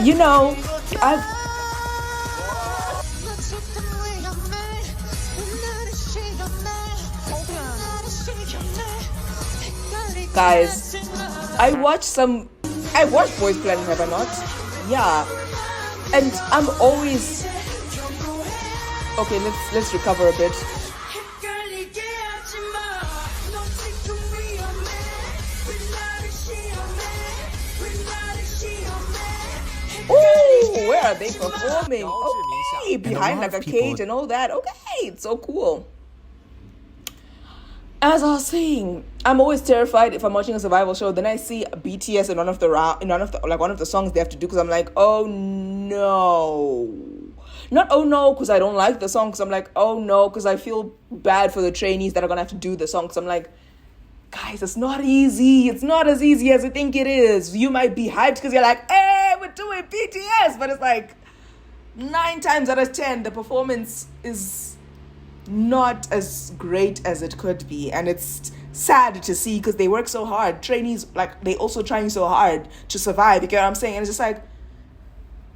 You know, guys, I watch Boys Planet, have I not? Yeah, and I'm always okay. Let's recover a bit. Oh, where are they performing? Okay, behind like a cage and all that. Okay, it's so cool. As I was saying, I'm always terrified if I'm watching a survival show. Then I see BTS in one of the songs they have to do, because I'm like, oh no. Not oh no because I don't like the song, because I'm like, oh no, because I feel bad for the trainees that are gonna have to do the song. Because I'm like, guys, it's not easy. It's not as easy as you think it is. You might be hyped because you're like, hey, we're doing BTS. But it's like 9 times out of 10, the performance is not as great as it could be. And it's sad to see because they work so hard. Trainees, like, they also trying so hard to survive. You get what I'm saying? And it's just like,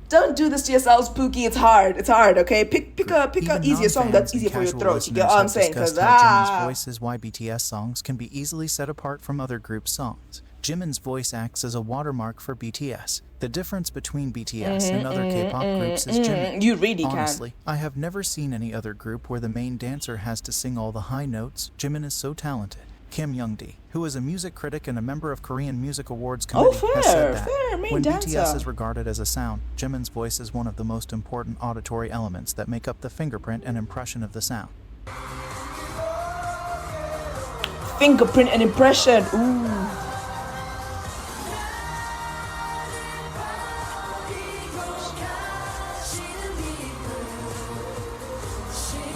don't do this to yourselves, Pookie. It's hard. It's hard, okay? Pick a easier song that's easier for your throat. You get what I'm saying? Because Jimin's voice is why BTS songs can be easily set apart from other groups' songs. Jimin's voice acts as a watermark for BTS. The difference between BTS and other K-pop groups is Jimin. You really Honestly, I have never seen any other group where the main dancer has to sing all the high notes. Jimin is so talented. Kim Youngdi, who is a music critic and a member of Korean Music Awards Committee, has said that when BTS is regarded as a sound, Jimin's voice is one of the most important auditory elements that make up the fingerprint and impression of the sound. Fingerprint and impression. Ooh.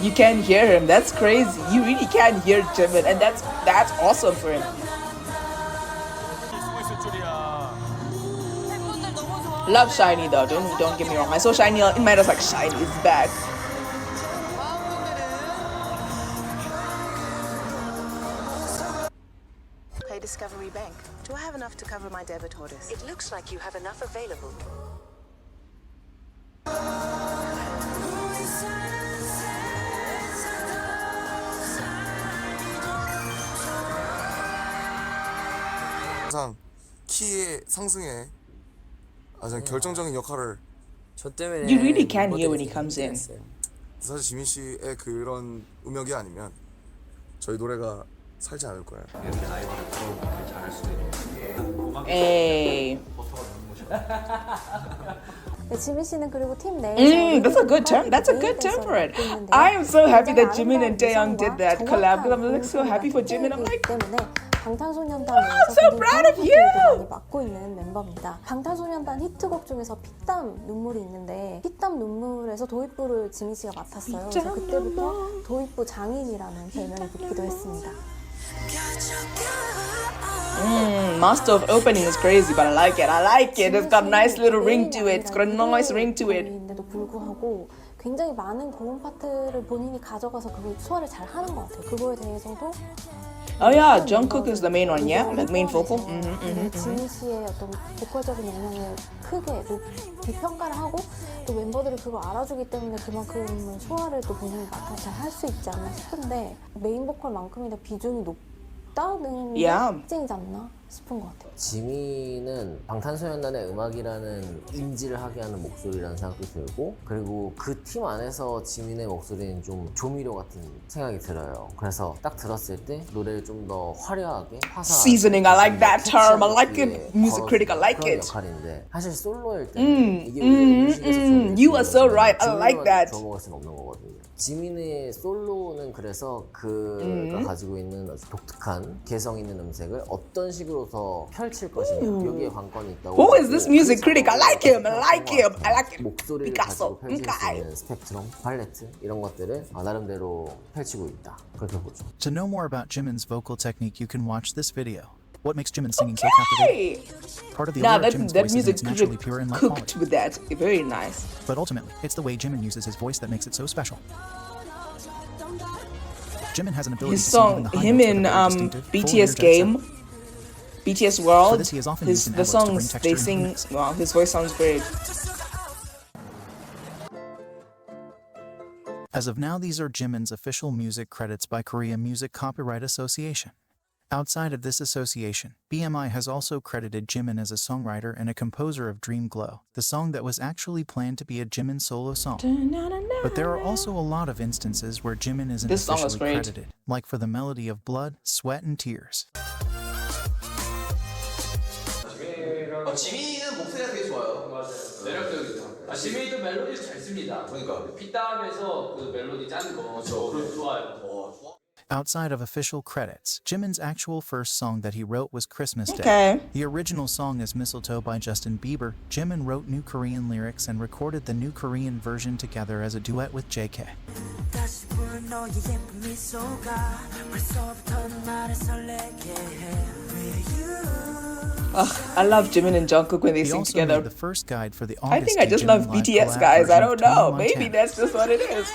You can hear him. That's crazy. You really can hear Jimin, and that's awesome for him. Love Shiny though. Don't get me wrong. I saw Shiny in my head. I was like, Shiny is back. Play Discovery Bank. Do I have enough to cover my debit orders? It looks like you have enough available. 항상 키의 상승에 아주 결정적인 역할을 You really can hear when he comes in. 사실 지민 씨의 그런 음역이 아니면 저희 노래가 살지 않을 거예요. Hey. 지민 씨는 그리고 팀 내에서 That's a good term. That's a good term for it. I am so happy that Jimin and Taeyong did that collab, because I'm like so happy for Jimin. I'm like, 방탄소년단에서 so proud of you. 많이 맡고 있는 멤버입니다. 방탄소년단 히트곡 중에서 피땀 눈물이 있는데 피땀 눈물에서 도입부를 지민 씨가 맡았어요. 그래서 그때부터 도입부 장인이라는 별명이 붙기도 했습니다. Master of Opening is crazy, but I like it. I like it. It's got a nice little ring to it. It's got a nice ring to it. 인데도 불구하고 굉장히 많은 고음 파트를 본인이 가져가서 그걸 소화를 잘 하는 것 같아요. 그거에 대해서도 Oh yeah, Jungkook is the main one, yeah? Like main vocal? 지민 씨의 어떤 보컬적인 역량을 크게 높이 평가를 하고 또 멤버들이 그걸 알아주기 때문에 그만큼 소화를 또 본인이 맡아서 잘 할 수 있지 않나 싶은데 메인 보컬만큼이나 비중이 높다는 게 특징이지 않나 싶은 것 같아요. 지민은 방탄소년단의 음악이라는 인지를 하게 하는 목소리라는 생각도 들고 그리고 그 팀 안에서 지민의 목소리는 좀 조미료 같은 생각이 들어요. 그래서 딱 들었을 때 노래를 좀 더 화려하게 화사하게 Seasoning, I like that term. I like it. Music critic, I like 그런 it. 역할인데 사실 솔로일 때는 이게 음식에서 You are so right. I like that. 먹을 수는 없는 거거든요. 지민의 솔로는 그래서 그가 가지고 있는 아주 독특한 개성 있는 음색을 어떤 식으로 더 펼칠 것이냐 여기에 관건이 있다고. Who is this music critic? I like him. I like him. I like him. 목소리를 Picasso. 가지고 펼칠 수 있는 스펙트럼, 팔레트 이런 것들을 나름대로 펼치고 있다. 그렇게 보죠. To know more about Jimin's vocal technique, you can watch this video. What makes Jimin singing so captivating? Part of the allure of Jimin's voice is its naturally pure and light cooked quality. with that. Very nice. But ultimately, it's the way Jimin uses his voice that makes it so special. Jimin has an ability His to sing even song, the high him notes with in a very distinctive, full BTS energetic game, sound. BTS For World, this, he is often used in the ad-libs to bring songs texture they into the sing, mix. wow, his voice sounds great. As of now, these are Jimin's official music credits by Korea Music Copyright Association. Outside of this association, BMI has also credited Jimin as a songwriter and a composer of Dream Glow, the song that was actually planned to be a Jimin solo song. But there are also a lot of instances where Jimin isn't This song was officially great. credited, like for the melody of Blood, Sweat and Tears. 지민이는 목소리가 되게 좋아요. 맞아요. 매력적이죠. 지민이도 멜로디 잘 씁니다. 그러니까 핏땀에서 그 멜로디 짜는 거 좋아요. Outside of official credits, Jimin's actual first song that he wrote was Christmas Day. Okay. The original song is Mistletoe by Justin Bieber. Jimin wrote new Korean lyrics and recorded the new Korean version together as a duet with JK. I love Jimin and Jungkook when they He sing also together. made the first guide for the I August think I just Jimin love live BTS collab guys. I version of don't know. Tony Maybe Montana. that's just what it is.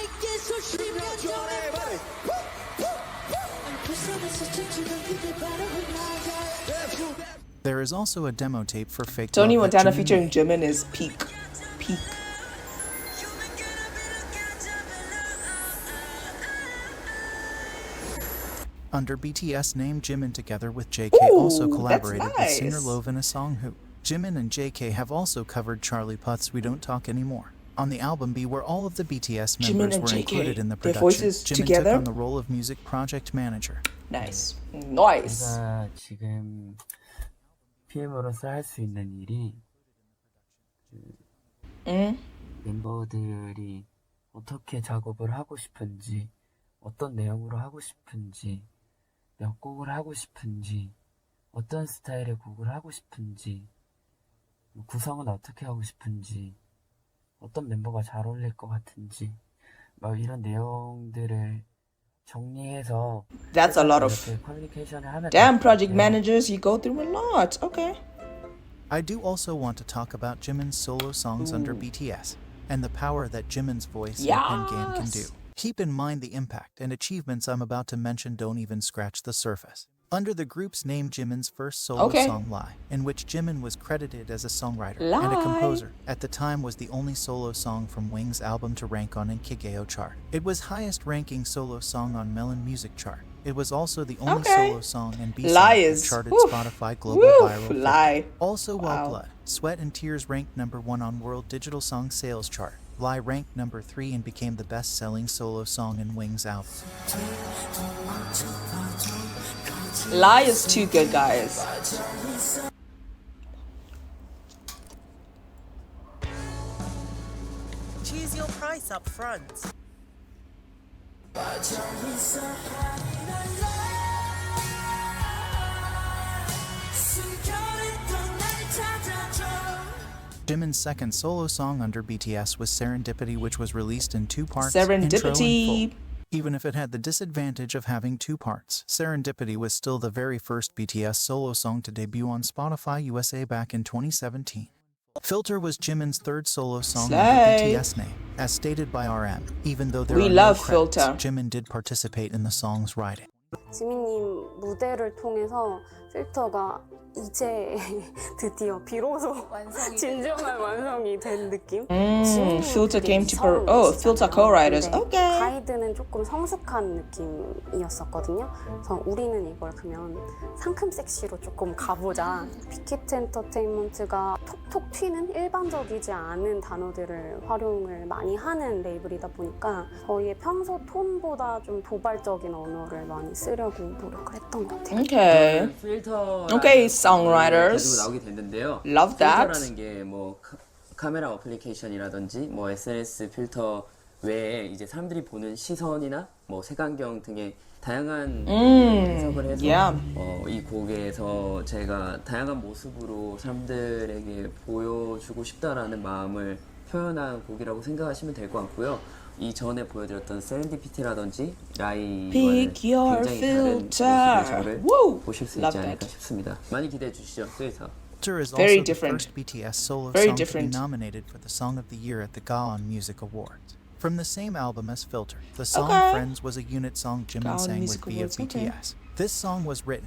There is also a demo tape for Fake Tony Love that Montana Jimin featuring made. Jimin is peak. Peak. Under BTS name, Jimin together with JK also collaborated with nice. singer Love in a song Who. Jimin and JK have also covered Charlie Puth's We Don't Talk Anymore. On the album B, where all of the BTS Jimin members and were JK, included in the their production, voices Jimin together? took on the role of music project manager. Nice. Nice. 제가 지금 PM으로서 할 수 있는 일이 멤버들이 어떻게 작업을 하고 싶은지, 어떤 내용으로 하고 싶은지, 몇 곡을 하고 싶은지, 어떤 스타일의 곡을 하고 싶은지, 구성은 어떻게 하고 싶은지, 어떤 멤버가 잘 어울릴 것 같은지, 막 이런 내용들을 정리해서 That's a lot of. 커뮤니케이션을 하면 Damn, project managers, you go through a lot. Okay. I do also want to talk about Jimin's solo songs under BTS, and the power that Jimin's voice and pen game can do. Keep in mind the impact and achievements I'm about to mention don't even scratch the surface. Under the group's name, Jimin's first solo song Lie, in which Jimin was credited as a songwriter and a composer, at the time was the only solo song from Wing's album to rank on Nkigeo chart. It was highest ranking solo song on Melon Music chart. It was also the only solo song and B-side that charted Spotify Global Viral 50. Lie. Also, while Blood, Sweat and Tears ranked number 1 on World Digital Song Sales chart, Lie ranked number 3 and became the best-selling solo song in Wing's album. Lie is too good, guys. Choose your price up front. Jimin's second solo song under BTS was Serendipity, which was released in 2 parts, intro and Serendipity. full. Even if it had the disadvantage of having 2 parts, Serendipity was still the very first BTS solo song to debut on Spotify USA back in 2017. Filter was Jimin's third solo song under BTS name, as stated by RM. Even though there We are love no credits, Filter. Jimin did participate in the song's writing. 지민님 무대를 통해서 필터가 이제 드디어 비로소 진정한 완성이 된 느낌? Filter came to filter co-writers. Okay. 가이드는 조금 성숙한 느낌이었었거든요. 그래서 우리는 이걸 그러면 상큼 섹시로 조금 가보자. 빅히트 엔터테인먼트가 톡톡 튀는 일반적이지 않은 단어들을 활용을 많이 하는 레이블이다 보니까 저희의 평소 톤보다 좀 도발적인 언어를 많이 쓰려고 노력을 했던 것 같아요. Okay. 필터 Okay, songwriters. 가지고 나오게 됐는데요. Love that. 필터라는 게 뭐 카메라 어플리케이션이라든지 뭐 SNS 필터 외에 이제 사람들이 보는 시선이나 뭐 색안경 등의 다양한 해석을 해서 이 곡에서 제가 다양한 모습으로 사람들에게 보여주고 싶다라는 마음을 표현한 곡이라고 생각하시면 될 것 같고요. 이전에 보여드렸던 세렌디피티라든지 라이와는 굉장히 다른 모습의 저를 보실 수 있지 않을까 싶습니다. 많이 기대해 주시죠. 그래서 Filter is Very also different. the first BTS solo Very song different. to be nominated for the Song of the Year at the Gaon Music Awards. From the same album as Filter, the song Friends was a unit song Jimin Gaon sang with Music V of Awards, okay. BTS. This song was written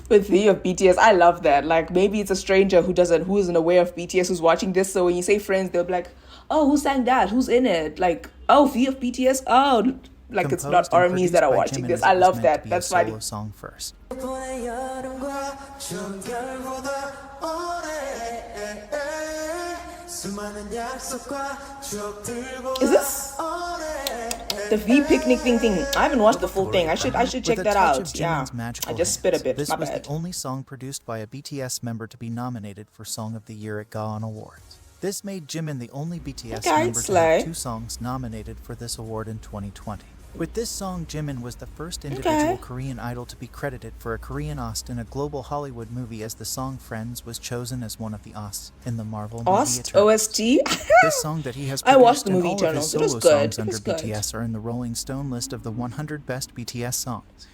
With V of BTS, I love that. Like maybe it's a stranger who isn't aware of BTS who's watching this. So when you say Friends, they'll be like, "Oh, who sang that? Who's in it?" Like, "Oh, V of BTS." Oh, like it's not composed and armies that are produced by watching Jimin this. as I it was love meant to that. be That's a funny. solo song first. Is this the V picnic thing? I haven't watched the full thing. I should check With a that touch out. of Yeah, Jimin's magical I just spit a hands, bit. This My was bad. the only song produced by a BTS member to be nominated for Song of the Year at Gaon Awards. This made Jimin the only BTS Okay, member to slay. have 2 songs nominated for this award in 2020. With this song, Jimin was the first individual Korean idol to be credited for a Korean OST in a global Hollywood movie, as the song Friends was chosen as one of the OSTs in the Marvel movie OST? Eternals. OST? This song that he has I produced watched the and movie all of Eternals. his It was solo good. songs It under was good. BTS are in the Rolling Stone list of the 100 best BTS songs.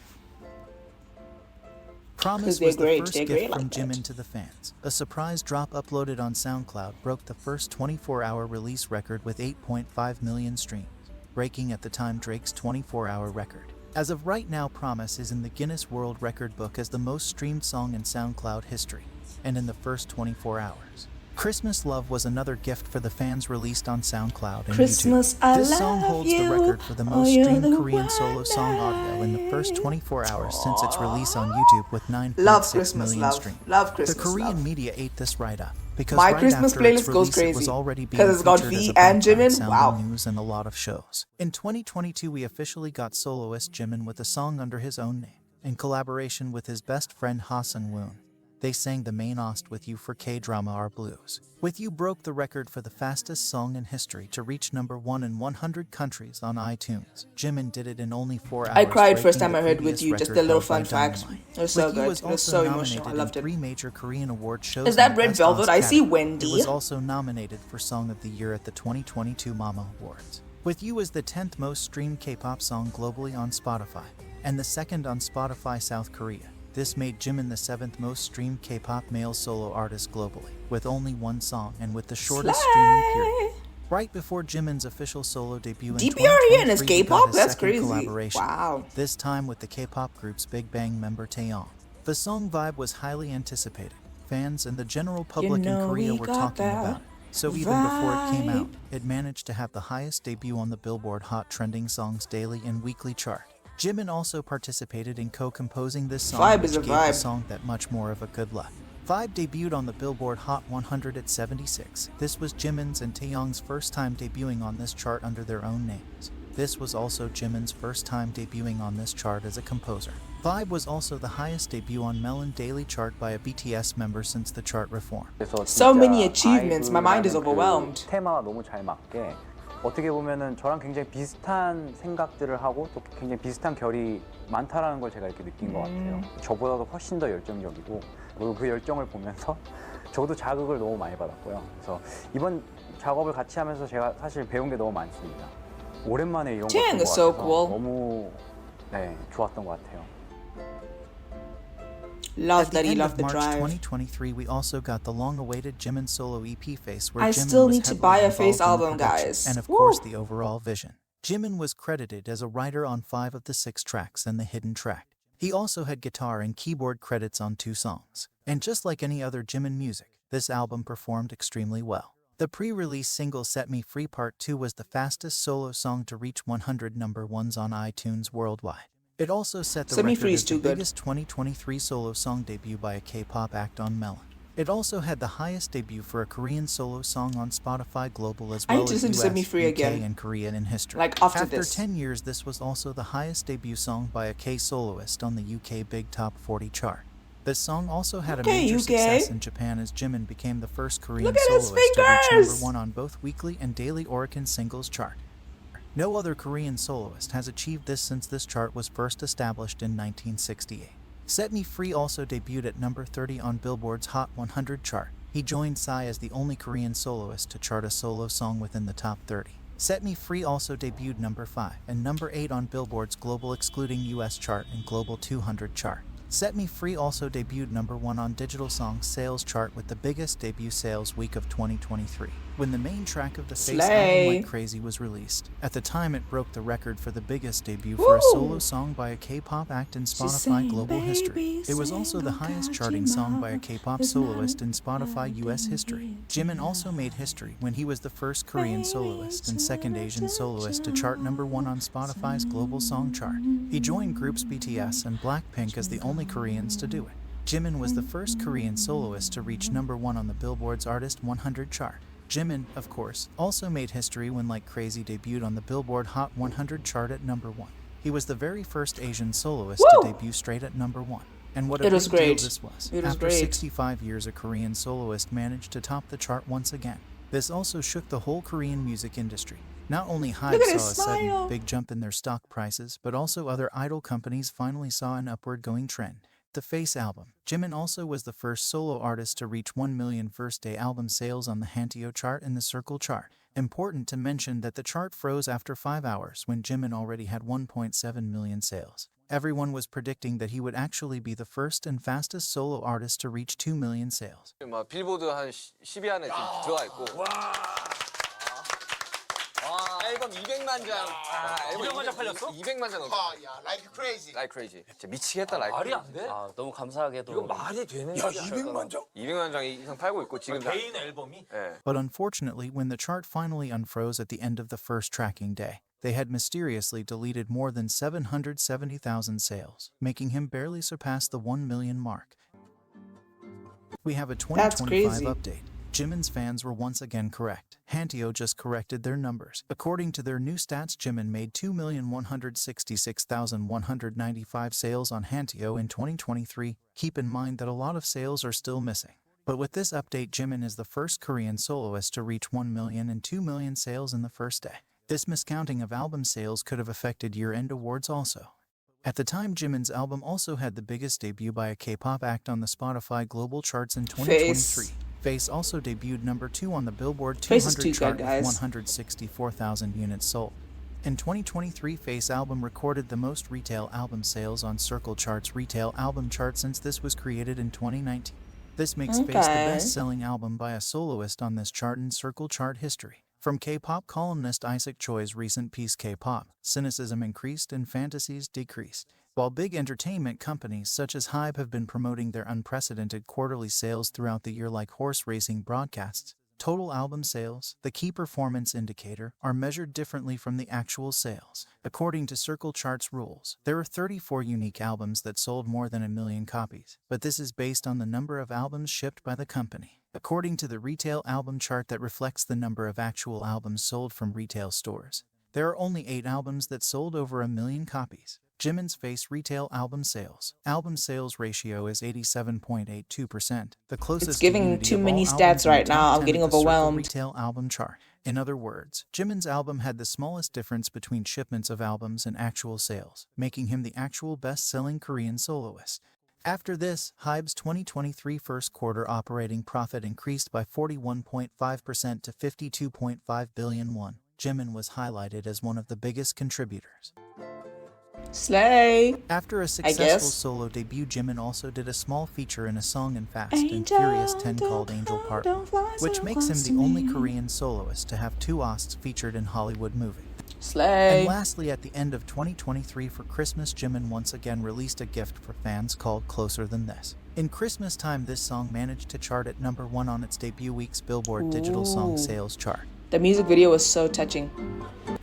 Promise they're was the great. first They're gift great from like that. Jimin to the fans. A surprise drop uploaded on SoundCloud broke the first 24-hour release record with 8.5 million streams, breaking at the time Drake's 24-hour record. As of right now, Promise is in the Guinness World Record book as the most streamed song in SoundCloud history, and in the first 24 hours. Christmas Love was another gift for the fans released on SoundCloud and Christmas, YouTube. I This song love holds the you. record for the Oh, most you're streamed the Korean solo song audio in the first 24 hours since its release on YouTube with 9.6 Christmas million Love. streams. Love Christmas The Korean Love. media ate this right up, because My right Christmas after its playlist goes release, it was crazy, already being 'cause it's got featured V as a and background Jimin. sound Wow. in news and a lot of shows. In 2022, we officially got soloist Jimin with a song under his own name, in collaboration with his best friend Ha-sun Woon. They sang the main OST With You for K-Drama Our Blues. With You broke the record for the fastest song in history to reach number 1 in 100 countries on iTunes. Jimin did it in only 4 hours. I cried first breaking time I the heard With previous You. Just a record little held by fun fact. Dynamite. It was so With You good. was It was also so emotional. nominated I loved in it. 3 major Korean award shows. Is that in the Red Best Velvet? OST I see category. Wendy. It was also nominated for Song of the Year at the 2022 Mama Awards. With You is the 10th most streamed K-pop song globally on Spotify, and the 2nd on Spotify South Korea. This made Jimin the 7th most streamed K-pop male solo artist globally, with only 1 song and with the shortest streaming period. Right before Jimin's official solo debut in DPR in his 2023, we got K-pop? his That's second crazy. collaboration, Wow. this time with the K-pop group's Big Bang member Taeyong. The song Vibe was highly anticipated. Fans and the general public in Korea we were got talking that about it. So even before it came out, vibe. it managed to have the highest debut on the Billboard Hot Trending Songs Daily and Weekly chart. Jimin also participated in co-composing this song, Vibe which is a gave the vibe. song that much more of a good luck. Vibe debuted on the Billboard Hot 100 at 76. This was Jimin's and Taeyong's first time debuting on this chart under their own names. This was also Jimin's first time debuting on this chart as a composer. Vibe was also the highest debut on Melon Daily chart by a BTS member since the chart reform. So many achievements. My mind is overwhelmed. 테마가 너무 잘 맞게 어떻게 보면은 저랑 굉장히 비슷한 생각들을 하고 또 굉장히 비슷한 결이 많다라는 걸 제가 이렇게 느낀 것 같아요. 저보다도 훨씬 더 열정적이고 그리고 그 열정을 보면서 저도 자극을 너무 많이 받았고요. 그래서 이번 작업을 같이 하면서 제가 사실 배운 게 너무 많습니다. 오랜만에 이런 거 Chang 본 것 is so 같아서 cool. 너무 좋았던 것 같아요. Love At the that he end loved of the March drive. 2023, we also got the long-awaited Jimin solo EP Face, where I Jimin still was need to heavily buy a involved Face in the album, production, guys. and of Woo. course the overall vision. JIMIN was credited as a writer on 5 of the 6 tracks and the hidden track. He also had guitar and keyboard credits on 2 songs. And just like any other JIMIN music, this album performed extremely well. The pre-release single Set Me Free Part 2 was the fastest solo song to reach 100 number ones on iTunes worldwide. It also set the record as the biggest 2023 solo song debut by a K-pop act on Melon. It also had the highest debut for a Korean solo song on Spotify Global as well as US, UK, and Korea in history. After 10 years, this was also the highest debut song by a K-soloist on the UK Big Top 40 chart. This song also had a major success in Japan as JIMIN became the first Korean soloist to reach #1 on both weekly and daily Oricon singles chart. No other Korean soloist has achieved this since this chart was first established in 1968. Set Me Free also debuted at number 30 on Billboard's Hot 100 chart. He joined Psy as the only Korean soloist to chart a solo song within the top 30. Set Me Free also debuted number 5 and number 8 on Billboard's Global excluding US chart and Global 200 chart. Set Me Free also debuted number 1 on Digital Songs sales chart with the biggest debut sales week of 2023, when the main track of the Face album Like Crazy was released. At the time, it broke the record for the biggest debut for a solo song by a K-pop act in Spotify global history. It was also the highest charting song by a K-pop soloist in Spotify US history. JIMIN also made history when he was the first Korean soloist and second Asian soloist to chart number 1 on Spotify's global song chart. He joined groups BTS and Blackpink as the only Koreans to do it. JIMIN was the first Korean soloist to reach number 1 on the Billboard's Artist 100 chart. JIMIN, of course, also made history when Like Crazy debuted on the Billboard Hot 100 chart at number 1. He was the very first Asian soloist to debut straight at number 1. And what a big deal this was. After 65 years, a Korean soloist managed to top the chart once again. This also shook the whole Korean music industry. Not only HYBE saw a sudden big jump in their stock prices, but also other idol companies finally saw an upward going trend. The Face album. JIMIN also was the first solo artist to reach 1 million first-day album sales on the Hanteo chart and the Circle chart. Important to mention that the chart froze after 5 hours when JIMIN already had 1.7 million sales. Everyone was predicting that he would actually be the first and fastest solo artist to reach 2 million sales. 빌보드 한 10위 안에 들어가 있고. 앨범 200만 장. 앨범 200만 장 팔렸어? 200만 장 넘었어. 야, like crazy. Like crazy. 진짜 미치겠다, like 말이 crazy. 안 돼? 너무 감사하게도. 이거 말이 되는 야, 200만 장? 200만 장 이상 팔고 있고 지금 개인 앨범이? 네. But unfortunately, when the chart finally unfroze at the end of the first tracking day, they had mysteriously deleted more than 770,000 sales, making him barely surpass the 1 million mark. We have a 2025 update. JIMIN's fans were once again correct. Hanteo just corrected their numbers. According to their new stats, JIMIN made 2,166,195 sales on Hanteo in 2023. Keep in mind that a lot of sales are still missing. But with this update, JIMIN is the first Korean soloist to reach 1 million and 2 million sales in the first day. This miscounting of album sales could have affected year-end awards also. At the time, JIMIN's album also had the biggest debut by a K-pop act on the Spotify global charts in 2023. Face also debuted number 2 on the Billboard 200 chart with 164,000 units sold. In 2023, Face album recorded the most retail album sales on Circle Chart's retail album chart since this was created in 2019. This makes Face the best-selling album by a soloist on this chart in Circle chart history. From K-pop columnist Isaac Choi's recent piece K-pop, cynicism increased and fantasies decreased. While big entertainment companies such as HYBE have been promoting their unprecedented quarterly sales throughout the year like horse racing broadcasts, total album sales, the key performance indicator, are measured differently from the actual sales. According to Circle Chart's rules, there are 34 unique albums that sold more than 1 million copies, but this is based on the number of albums shipped by the company. According to the retail album chart that reflects the number of actual albums sold from retail stores, there are only 8 albums that sold over 1 million copies. JIMIN's Face retail album sales ratio is 87.82%, the closest it's giving too many stats right now. I'm getting overwhelmed. Retail album chart. In other words, JIMIN's album had the smallest difference between shipments of albums and actual sales, making him the actual best-selling Korean soloist. After this, HYBE's 2023 first quarter operating profit increased by 41.5% to 52.5 billion won. JIMIN was highlighted as one of the biggest contributors. Slay. After a successful solo debut, JIMIN also did a small feature in a song in Fast and Furious 10 called Angel Partner, which makes him the only Korean soloist to have 2 OSTs featured in Hollywood movie. Slay. And lastly, at the end of 2023 for Christmas, Jimin once again released a gift for fans called Closer Than This. In Christmas time, this song managed to chart at #1 on its debut week's Billboard Digital Song Sales chart. The music video was so touching.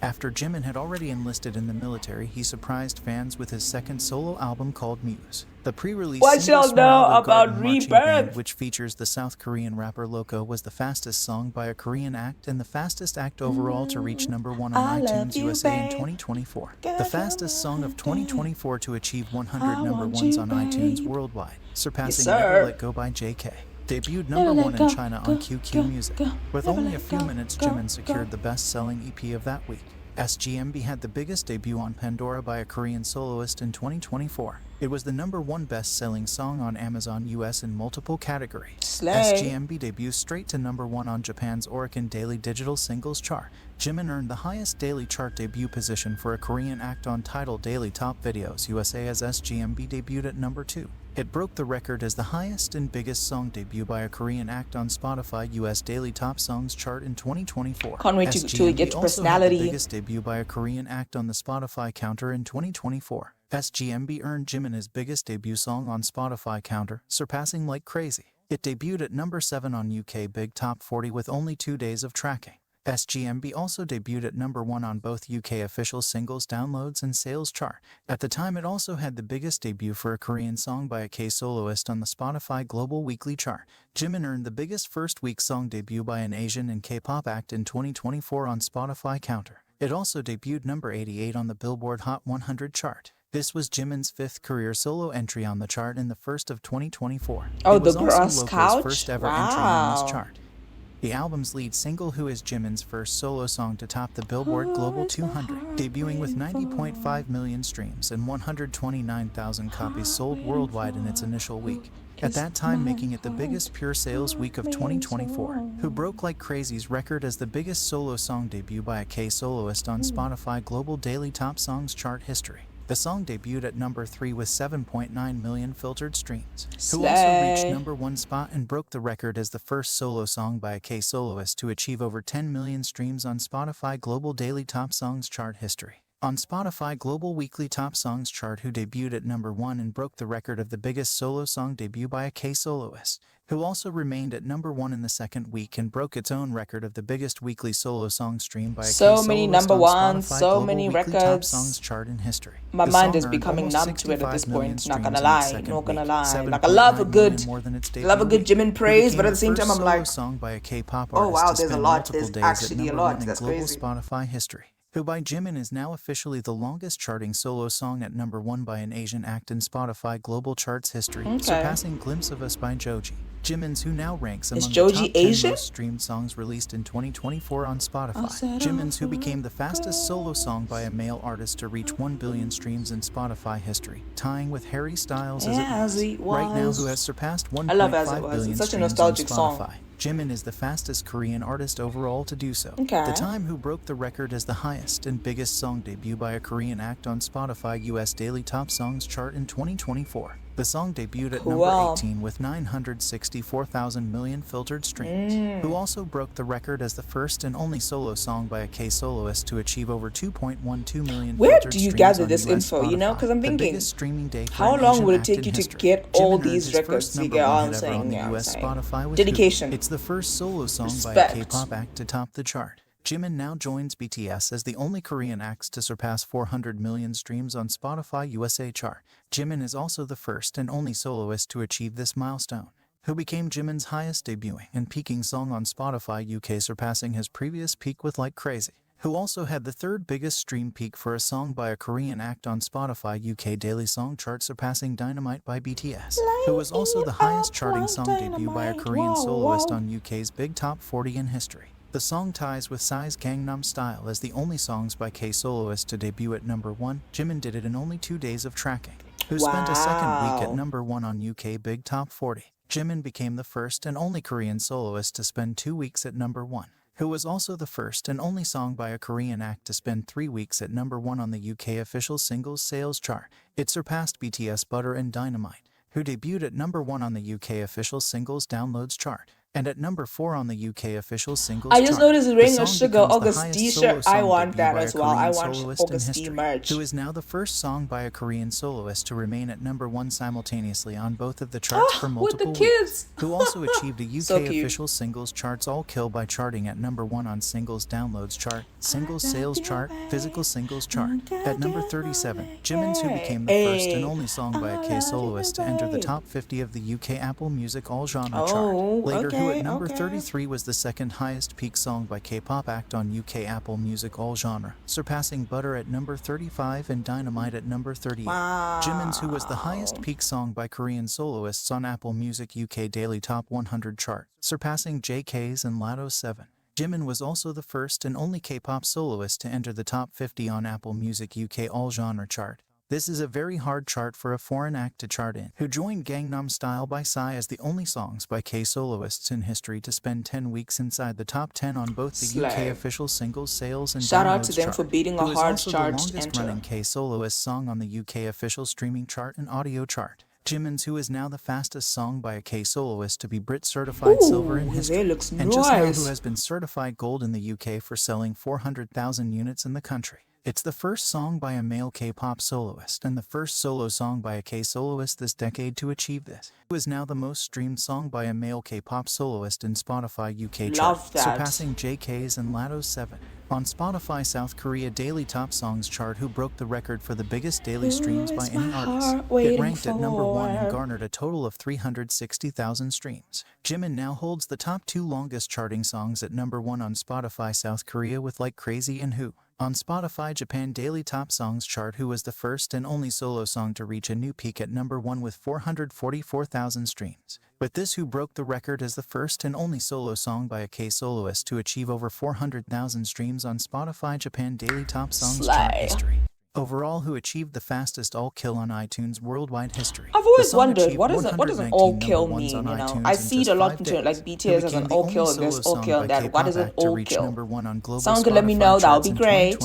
After Jimin had already enlisted in the military, he surprised fans with his second solo album called Muse. The pre-release What single y'all know Smile about Garden Marching Rebirth? Band, which features the South Korean rapper Loco, was the fastest song by a Korean act and the fastest act overall to reach #1 on iTunes USA in 2024. The fastest song of 2024 to achieve 100 #1s on iTunes worldwide, surpassing Never Let Go by JK. Debuted #1 in China on QQ Music. With only a few minutes, Jimin secured the best-selling EP of that week. SGMB had the biggest debut on Pandora by a Korean soloist in 2024. It was the #1 best-selling song on Amazon US in multiple categories. Slay. SGMB debuts straight to #1 on Japan's Oricon Daily Digital Singles Chart. Jimin earned the highest daily chart debut position for a Korean act on Tidal Daily Top Videos USA as SGMB debuted at #2. It broke the record as the highest and biggest song debut by a Korean act on Spotify US Daily Top Songs chart in 2024. Can't wait to SGMB get also had personality. the biggest debut by a Korean act on the Spotify counter in 2024. SGMB earned Jimin his biggest debut song on Spotify counter, surpassing Like Crazy. It debuted at #7 on UK Big Top 40 with only 2 days of tracking. SGMB also debuted at #1 on both UK official singles downloads and sales chart. At the time, it also had the biggest debut for a Korean song by a K-soloist on the Spotify Global Weekly Chart. Jimin earned the biggest first-week song debut by an Asian and K-pop act in 2024 on Spotify Counter. It also debuted #88 on the Billboard Hot 100 chart. This was Jimin's 5th career solo entry on the chart in the first of 2024. Oh, it was the also Gross Loco's Couch? first ever entry on Wow. this chart. The album's lead single, Who Is Jimin's first solo song to top the Billboard Global 200, debuting with 90.5 million streams and 129,000 copies sold worldwide in its initial week. At that time, making it the biggest pure sales week of 2024. Who broke Like Crazy's record as the biggest solo song debut by a K-soloist on Spotify Global Daily Top Songs chart history. The song debuted at #3 with 7.9 million filtered streams. Who also reached #1 spot and broke the record as the first solo song by a K-soloist to achieve over 10 million streams on Spotify Global Daily Top Songs chart history. On Spotify Global Weekly Top Songs chart, Who debuted at #1 and broke the record of the biggest solo song debut by a K-soloist. Who also remained at #1 in the second week and broke its own record of the biggest weekly solo song stream by a So many K-soloist on #1s, Spotify so Global many Weekly Top records. Songs chart in history. My The mind song is earned becoming almost numb to it at this 65 million point, not streams gonna in its lie, second not gonna week, lie. 7.9 Like, I love a good, million more than its I love a debut good week. Jimin It praise, became but at the the same first time, I'm solo like, song by a K-pop oh artist wow, to there's a spend lot. multiple There's days actually at a lot. #1 in That's global crazy. Spotify history. Who by Jimin is now officially the longest charting solo song at #1 by an Asian act in Spotify Global Charts history, Okay. surpassing Glimpse of Us by Joji. Jimin's Who now ranks Is among Joji the top 10 Asian? most streamed songs released in 2024 on Spotify. said Jimin's Who became the fastest solo song by a male artist to reach 1 billion streams in Spotify history, tying with Harry Styles As As It It Was. Right now, Was. Who has surpassed I love As It 1.5 Was. billion It's such a streams on nostalgic Spotify. song. Jimin is the fastest Korean artist overall to do so. Okay. The time Who broke the record as the highest and biggest song debut by a Korean act on Spotify US Daily Top Songs chart in 2024. The song debuted at Cool. #18 with 964,000 million filtered streams. Who also broke the record as the first and only solo song by a K-soloist to achieve over 2.12 million Where filtered do you streams gather on this US info, you know? Spotify, Because I'm the thinking, biggest streaming day for how an long Asian would it act take in you to history. get Jimin all earned these his records? first You number get one all hit I'm ever saying? on the Yeah, I'm US saying. Spotify with Dedication. Who. It's the first solo song by a Respect. K-pop act to top the chart. Jimin now joins BTS as the only Korean acts to surpass 400 million streams on Spotify USA chart. Jimin is also the first and only soloist to achieve this milestone. Who became Jimin's highest debuting and peaking song on Spotify UK, surpassing his previous peak with Like Crazy. Who also had the third biggest stream peak for a song by a Korean act on Spotify UK Daily Song chart, surpassing Dynamite by BTS. Who was also the highest charting song debut by a Korean soloist on UK's Big Top 40 in history. The song ties with Psy's Gangnam Style as the only songs by K-soloists to debut at #1. Jimin did it in only 2 days of tracking. Who spent a second week at Wow. #1 on UK Big Top 40. Jimin became the first and only Korean soloist to spend 2 weeks at #1. Who was also the first and only song by a Korean act to spend 3 weeks at #1 on the UK official singles sales chart. It surpassed BTS Butter and Dynamite, who debuted at #1 on the UK official singles downloads chart. And at number 4 on the UK official singles I just chart, noticed the Ring song of Sugar becomes the August highest D solo shirt. I song want debut that by as a well. I Korean want soloist in August D history, merch. who is now the first song by a Korean soloist to remain at number 1 simultaneously on both of the charts for With the multiple kids. weeks, who also achieved a UK So cute. official singles charts all-kill by charting at number 1 on singles downloads chart, singles sales chart, physical singles chart. At number 37, JIMIN, who became the first and only song by a K soloist to enter the top 50 of the UK Apple Music All Genre chart. Later, who at number 33 was the second highest peak song by K-pop act on UK Apple Music All Genre, surpassing Butter at number 35 and Dynamite at number 38. JIMIN's, who was the highest peak song by Korean soloists on Apple Music UK Daily Top 100 chart, surpassing JK's and Lato's 7. JIMIN was also the first and only K-pop soloist to enter the top 50 on Apple Music UK All Genre chart. This is a very hard chart for a foreign act to chart in, who joined Gangnam Style by Psy as the only songs by K soloists in history to spend 10 weeks inside the top 10 on both the UK official singles sales and Shout out downloads to them chart, for beating a who is hard also chart the to longest enter. running K soloist song on the UK official streaming chart and audio chart. JIMIN's, who is now the fastest song by a K soloist to be Brit certified silver in history, looks and just now nice. who has been certified gold in the UK for selling 400,000 units in the country. It's the first song by a male K-pop soloist and the first solo song by a K soloist this decade to achieve this. It is now the most streamed song by a male K-pop soloist in Spotify UK chart, surpassing JK's and Lato's 7. On Spotify South Korea Daily Top Songs chart, who broke the record for the biggest daily streams by any artist. It ranked at number 1 and garnered a total of 360,000 streams. JIMIN now holds the top 2 longest charting songs at number 1 on Spotify South Korea with Like Crazy and Who. On Spotify Japan Daily Top Songs chart, who was the first and only solo song to reach a new peak at number 1 with 444,000 streams. With this, who broke the record as the first and only solo song by a K soloist to achieve over 400,000 streams on Spotify Japan Daily Top Songs chart history. Overall, who achieved the fastest all-kill on iTunes worldwide history. I've always wondered, what does an all-kill mean, you know? I see it a lot into like BTS as an all-kill and there's all-kill and that. What is an all-kill? Someone could let me know, that would be great.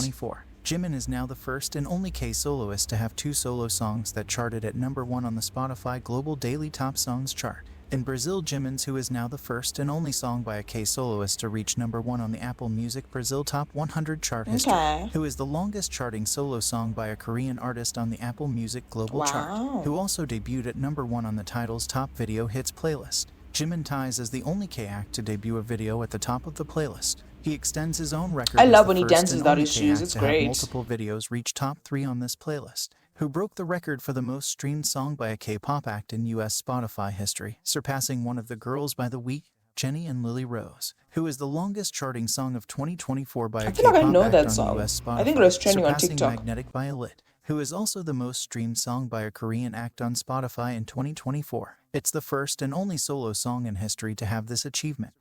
JIMIN is now the first and only K soloist to have 2 solo songs that charted at number 1 on the Spotify Global Daily Top Songs chart. In Brazil, JIMIN's, who is now the first and only song by a K soloist to reach number 1 on the Apple Music Brazil Top 100 chart history, who is the longest charting solo song by a Korean artist on the Apple Music Global chart, who also debuted at number 1 on the title's Top Video Hits playlist. JIMIN ties as the only K act to debut a video at the top of the playlist. He extends his own record. I love when he dances without his shoes, it's great. Multiple videos reach top 3 on this playlist, who broke the record for the most streamed song by a K-pop act in US Spotify history, surpassing one of the girls by the week, Jennie and Lily Rose, who is the longest charting song of 2024 by a K-pop act on US Spotify, I think it was trending on TikTok. Magnetic by Lit, who is also the most streamed song by a Korean act on Spotify in 2024. It's the first and only solo song in history to have this achievement,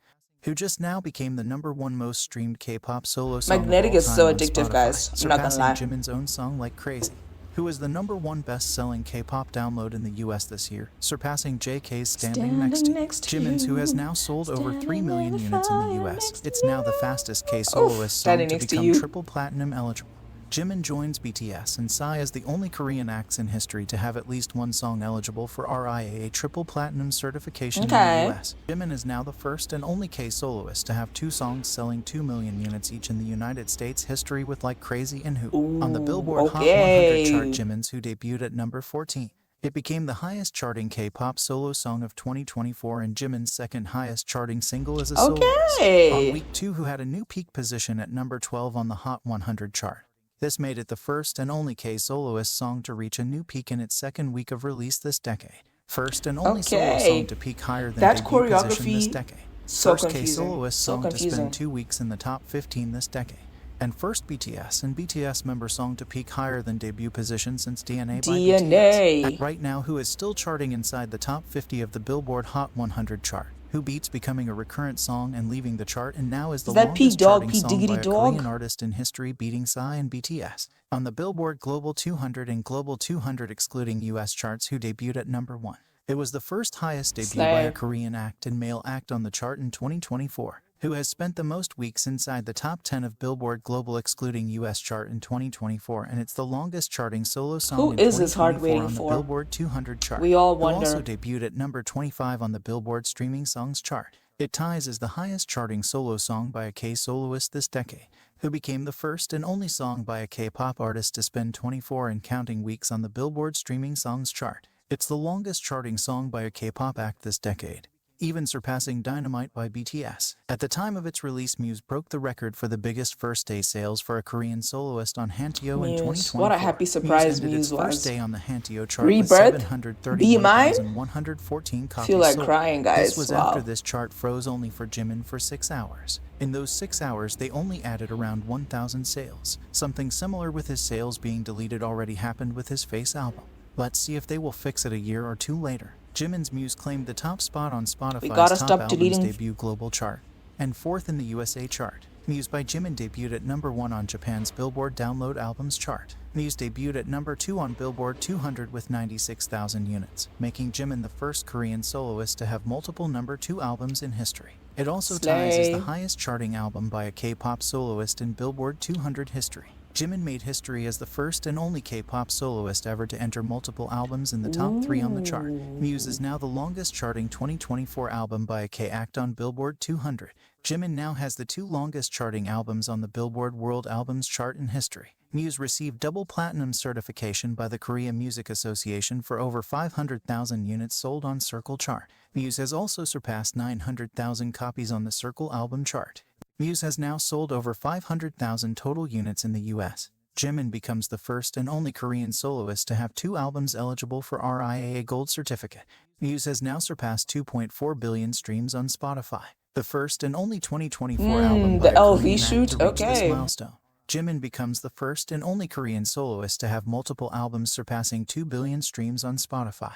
who just now became the number 1 most streamed K-pop solo song Magnetic of all is so time on addictive, Spotify, guys. I'm not gonna lie. surpassing JIMIN's own song Like Crazy, who is the number 1 best-selling K-pop download in the US this year, surpassing JK's Standing Next to You. JIMIN's, who has now sold over 3 million units in the US. It's now the fastest K soloist song to become triple platinum eligible. JIMIN joins BTS and Psy as the only Korean acts in history to have at least 1 song eligible for RIAA triple platinum certification in the US. JIMIN is now the first and only K soloist to have 2 songs selling 2 million units each in the United States history with Like Crazy and Who. On the Billboard Hot 100 chart, JIMIN's, who debuted at number 14. It became the highest charting K-pop solo song of 2024 and JIMIN's second highest charting single as a soloist. On week 2, who had a new peak position at number 12 on the Hot 100 chart. This made it the first and only K soloist song to reach a new peak in its second week of release this decade. First and only solo song to peak higher than debut position this decade. First K soloist song to spend 2 weeks in the top 15 this decade. And first BTS and BTS member song to peak higher than debut position since DNA by BTS. And right now, who is still charting inside the top 50 of the Billboard Hot 100 chart. Who beats becoming a recurrent song and leaving the chart, and now is the longest charting song by a Korean artist in history, beating Psy and BTS. On the Billboard Global 200 and Global 200 excluding US charts, who debuted at number 1. It was the first highest debut by a Korean act and male act on the chart in 2024. Who has spent the most weeks inside the top 10 of Billboard Global excluding US chart in 2024, and it's the longest charting solo song in 2024 on the Billboard 200 chart. We all wonder. Who also debuted at number 25 on the Billboard Streaming Songs chart. It ties as the highest charting solo song by a K-soloist this decade, who became the first and only song by a K-pop artist to spend 24 and counting weeks on the Billboard Streaming Songs chart. It's the longest charting song by a K-pop act this decade, even surpassing Dynamite by BTS. At the time of its release, Muse broke the record for the biggest first-day sales for a Korean soloist on Hanteo in 2024. What a happy surprise Muse Muse ended its first was. day on the Hanteo chart Rebirth? with Be Mine? 731,114 copies Feel like sold. crying, guys. This was Wow. after this chart froze only for Jimin for 6 hours. In those 6 hours, they only added around 1,000 sales. Something similar with his sales being deleted already happened with his Face album. Let's see if they will fix it a year or two later. Jimin's Muse claimed the top spot on Spotify's top albums debut global chart, and 4th in the USA chart. Muse by Jimin debuted at number 1 on Japan's Billboard Download Albums chart. Muse debuted at number 2 on Billboard 200 with 96,000 units, making Jimin the first Korean soloist to have multiple number 2 albums in history. It also ties as the highest charting album by a K-pop soloist in Billboard 200 history. Jimin made history as the first and only K-pop soloist ever to enter multiple albums in the top 3 on the chart. Muse is now the longest charting 2024 album by a K-act on Billboard 200. Jimin now has the 2 longest charting albums on the Billboard World Albums chart in history. Muse received double platinum certification by the Korea Music Association for over 500,000 units sold on Circle chart. Muse has also surpassed 900,000 copies on the Circle album chart. Muse has now sold over 500,000 total units in the US. Jimin becomes the first and only Korean soloist to have 2 albums eligible for RIAA Gold certificate. Muse has now surpassed 2.4 billion streams on Spotify. The first and only 2024 album by the a LV Korean act shoot? to reach this Okay. milestone. Jimin becomes the first and only Korean soloist to have multiple albums surpassing 2 billion streams on Spotify.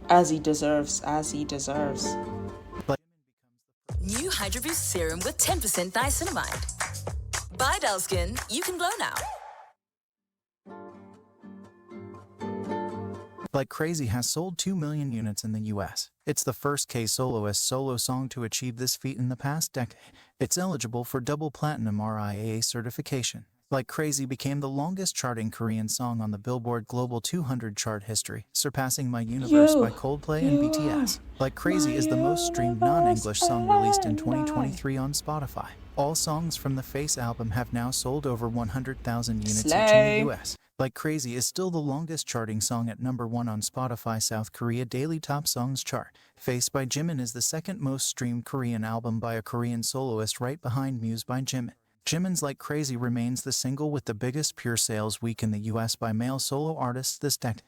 As he deserves, as he deserves. New Hydro Boost Serum with 10% niacinamide. By Delskin, you can glow now. Like Crazy has sold 2 million units in the US. It's the first K-soloist solo song to achieve this feat in the past decade. It's eligible for double platinum RIAA certification. Like Crazy became the longest charting Korean song on the Billboard Global 200 chart history, surpassing My Universe by Coldplay and BTS. Like Crazy is the most streamed non-English song released in 2023 on Spotify. All songs from the Face album have now sold over 100,000 units each in the US. Like Crazy is still the longest charting song at number 1 on Spotify South Korea Daily Top Songs chart. Face by Jimin is the second most streamed Korean album by a Korean soloist, right behind Muse by Jimin. Jimin's Like Crazy remains the single with the biggest pure sales week in the US by male solo artists this decade,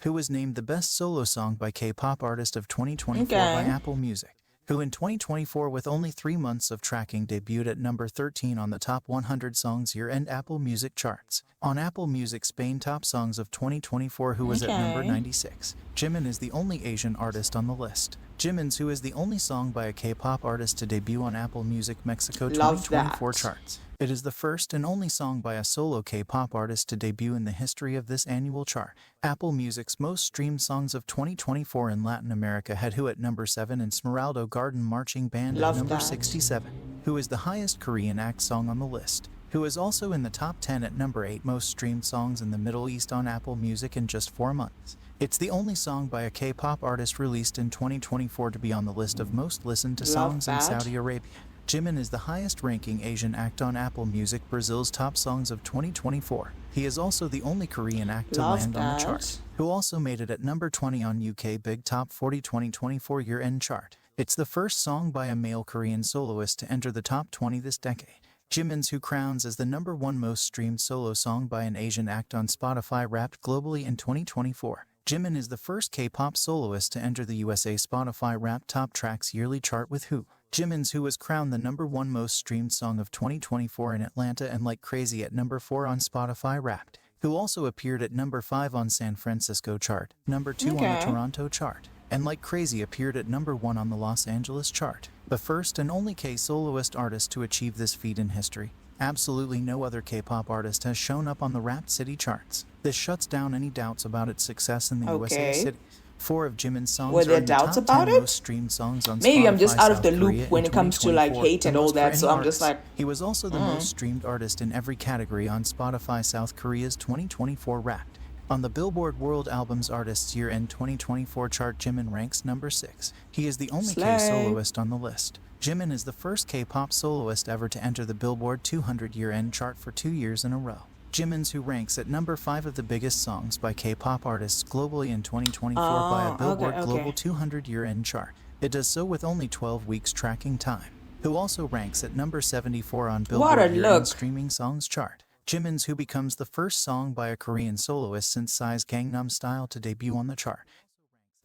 who was named the best solo song by K-pop artist of 2024 by Apple Music, who in 2024 with only 3 months of tracking debuted at number 13 on the top 100 songs year-end Apple Music charts. On Apple Music Spain Top Songs of 2024, who was at number 96. Jimin is the only Asian artist on the list. Jimin's Who is the only song by a K-pop artist to debut on Apple Music Mexico 2024 charts. It is the first and only song by a solo K-pop artist to debut in the history of this annual chart. Apple Music's most streamed songs of 2024 in Latin America had Who at number 7 and Smeraldo Garden Marching Band at number 67. Who is the highest Korean act song on the list. Who is also in the top 10 at number 8 most streamed songs in the Middle East on Apple Music in just 4 months. It's the only song by a K-pop artist released in 2024 to be on the list of most listened to songs in Saudi Arabia. Jimin is the highest-ranking Asian act on Apple Music Brazil's top songs of 2024. He is also the only Korean act to land on the chart, who also made it at number 20 on UK Big Top 40 2024 year-end chart. It's the first song by a male Korean soloist to enter the top 20 this decade. Jimin's Who crowns as the number 1 most streamed solo song by an Asian act on Spotify Wrapped globally in 2024. Jimin is the first K-pop soloist to enter the USA Spotify Wrapped Top Tracks yearly chart with Who. Jimin's Who was crowned the number 1 most streamed song of 2024 in Atlanta and Like Crazy at number 4 on Spotify Wrapped. Who also appeared at number 5 on San Francisco chart, number 2 on the Toronto chart, and Like Crazy appeared at number 1 on the Los Angeles chart. The first and only K-soloist artist to achieve this feat in history. Absolutely no other K-pop artist has shown up on the Wrapped City charts. This shuts down any doubts about its success in the USA cities. 4 of Jimin's songs Were there are in the doubts top about 10 it? most streamed songs on Maybe I'm just Spotify out of the South loop Korea when in it comes to like 2024, hate and the all most for that, so any I'm just artist. like, He was also the most streamed artist in every category on Spotify South Korea's 2024 Wrapped. On the Billboard World Albums Artists Year-End 2024 chart, JIMIN ranks number 6. He is the only Slay. K-soloist on the list. JIMIN is the first K-pop soloist ever to enter the Billboard 200 year-end chart for 2 years in a row. JIMIN's who ranks at number 5 of the biggest songs by K-pop artists globally in 2024 by a Billboard Global 200 year-end chart. It does so with only 12 weeks tracking time. Who also ranks at number 74 on Billboard year-end streaming songs chart. JIMIN's Who becomes the first song by a Korean soloist since Psy's Gangnam Style to debut on the chart.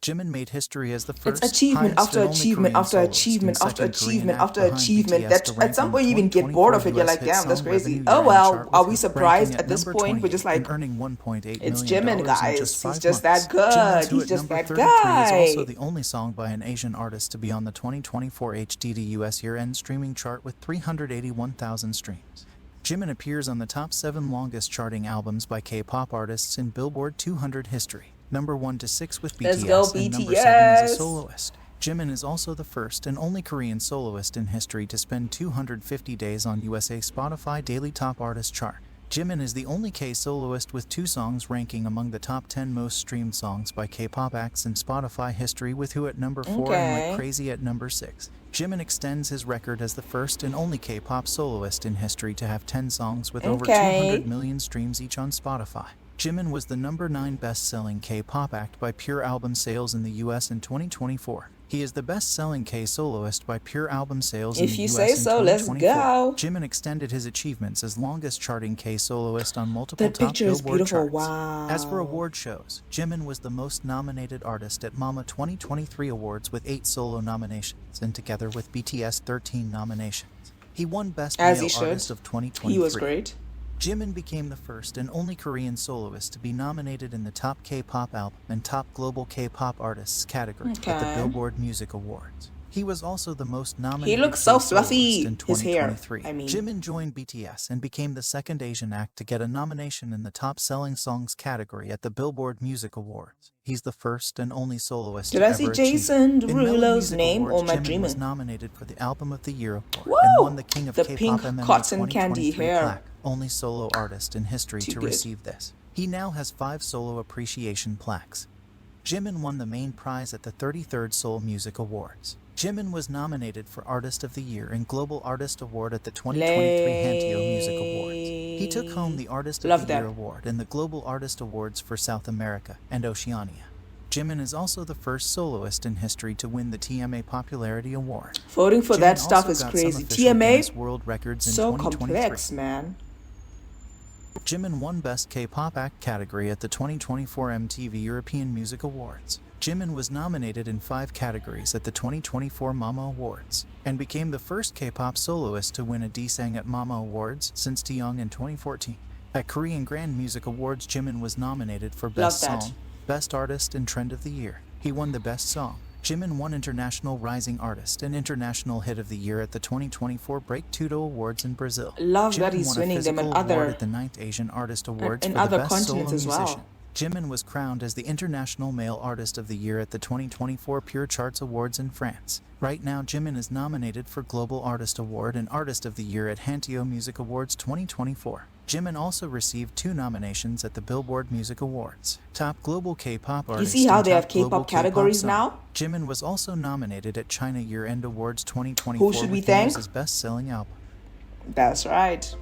JIMIN made history as the first It's achievement after achievement after achievement after achievement after achievement that at some point you even get bored of it. You're like, damn, that's crazy. Oh well, are we surprised at this point? We're just like, earning $1.8 million it's JIMIN, guys. He's just that JIMIN's good. Who He's at just number that 33 guy. is also the only song by an Asian artist to be on the 2024 HDD US year-end streaming chart with 381,000 streams. JIMIN appears on the top 7 longest charting albums by K-pop artists in Billboard 200 history. Number 1 to 6 with BTS, Let's go, and number 7 BTS. as a soloist. JIMIN is also the first and only Korean soloist in history to spend 250 days on USA Spotify Daily Top Artist chart. JIMIN is the only K-soloist with 2 songs ranking among the top 10 most streamed songs by K-pop acts in Spotify history, with Who at number 4 and Like Crazy at number 6. JIMIN extends his record as the first and only K-pop soloist in history to have 10 songs with over 200 million streams each on Spotify. JIMIN was the number 9 best-selling K-pop act by Pure Album Sales in the US in 2024. He is the best-selling K-soloist by Pure Album Sales in the US If you say so, in let's 2024. go. JIMIN extended his achievements as longest-charting K-soloist on multiple That top picture is Billboard beautiful. charts. Wow. As for award shows, JIMIN was the most nominated artist at MAMA 2023 Awards with 8 solo nominations, and together with BTS 13 nominations. He won Best As Male he should. Artist of 2023. He was great. JIMIN became the first and only Korean soloist to be nominated in the Top K-pop Album and Top Global K-pop Artists category at the Okay. Billboard Music Awards. He was also the most nominated He looks so K-soloist fluffy. in His hair, 2023. I mean. JIMIN joined BTS and became the second Asian act to get a nomination in the Top Selling Songs category at the Billboard Music Awards. He's the first and only soloist Did to I ever see achieve Jason it. In Melon Derulo's Music name Awards, or am I JIMIN was dreaming? nominated for the Album of the Year award Woo! and won the King of The K-pop pink MMA cotton candy 2023 hair. plaque. Only solo artist in history Too to good. receive this. He now has 5 solo appreciation plaques. JIMIN won the main prize at the 33rd Seoul Music Awards. JIMIN was nominated for Artist of the Year and Global Artist Award at the 2023 Hanteo Music Awards. He took home the Artist of Love the Year that. award and the Global Artist Awards for South America and Oceania. JIMIN is also the first soloist in history to win the TMA Popularity Award. Voting for JIMIN that stuff also is got crazy. some official TMA, Guinness World Records in so 2023. complex, man. JIMIN won Best K-pop Act category at the 2024 MTV European Music Awards. JIMIN was nominated in 5 categories at the 2024 MAMA Awards, and became the first K-pop soloist to win a D-Sang at MAMA Awards since Taeyong in 2014. At Korean Grand Music Awards, JIMIN was nominated for Best Love that. Song, Best Artist, and Trend of the Year. He won the Best Song. JIMIN won International Rising Artist and International Hit of the Year at the 2024 Break Tudo Awards in Brazil. Love that JIMIN he's won a winning them physical in award other at the 9th Asian Artist Awards in for other the Best Solo continents as well. Musician. JIMIN was crowned as the International Male Artist of the Year at the 2024 Pure Charts Awards in France. Right now, JIMIN is nominated for Global Artist Award and Artist of the Year at Hanteo Music Awards 2024. JIMIN also received 2 nominations at the Billboard Music Awards. Top Global K-pop Artist see how and they have Top Global K-pop categories Song. now? JIMIN was also nominated at China Year-End Awards 2024 Who should we with thank? News' best-selling album. That's right.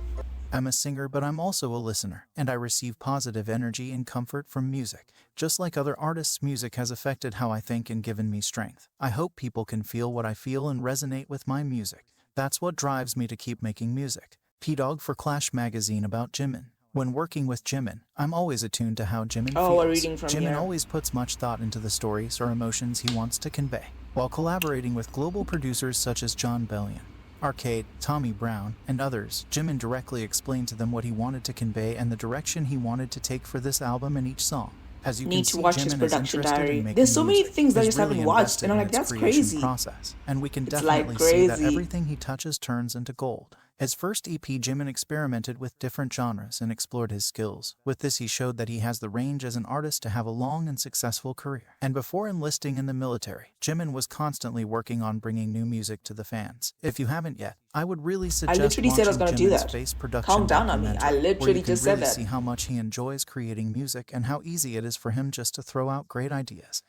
I'm a singer, but I'm also a listener, and I receive positive energy and comfort from music. Just like other artists, music has affected how I think and given me strength. I hope people can feel what I feel and resonate with my music. That's what drives me to keep making music. P-Dog for Clash magazine about JIMIN. When working with JIMIN, I'm always attuned to how JIMIN feels. Oh, we're reading from JIMIN here. always puts much thought into the stories or emotions he wants to convey, while collaborating with global producers such as John Bellion, Arcade, Tommy Brown, and others. JIMIN directly explained to them what he wanted to convey and the direction he wanted to take for this album and each song. As you Need can to see, watch his JIMIN is production interested diary. in making There's so many music. things that I He's just haven't really watched, and I'm invested like, in that's its creation crazy. process, and we can It's definitely like see that crazy. everything he touches turns into gold. His first EP, Jimin experimented with different genres and explored his skills. With this, he showed that he has the range as an artist to have a long and successful career. And before enlisting in the military, Jimin was constantly working on bringing new music to the fans. If you haven't yet, I would really suggest literally said I was watching gonna do Jimin's that. Face production Calm down on me. I documentary, literally where you can just said really that. see how much he enjoys creating music and how easy it is for him just to throw out great ideas.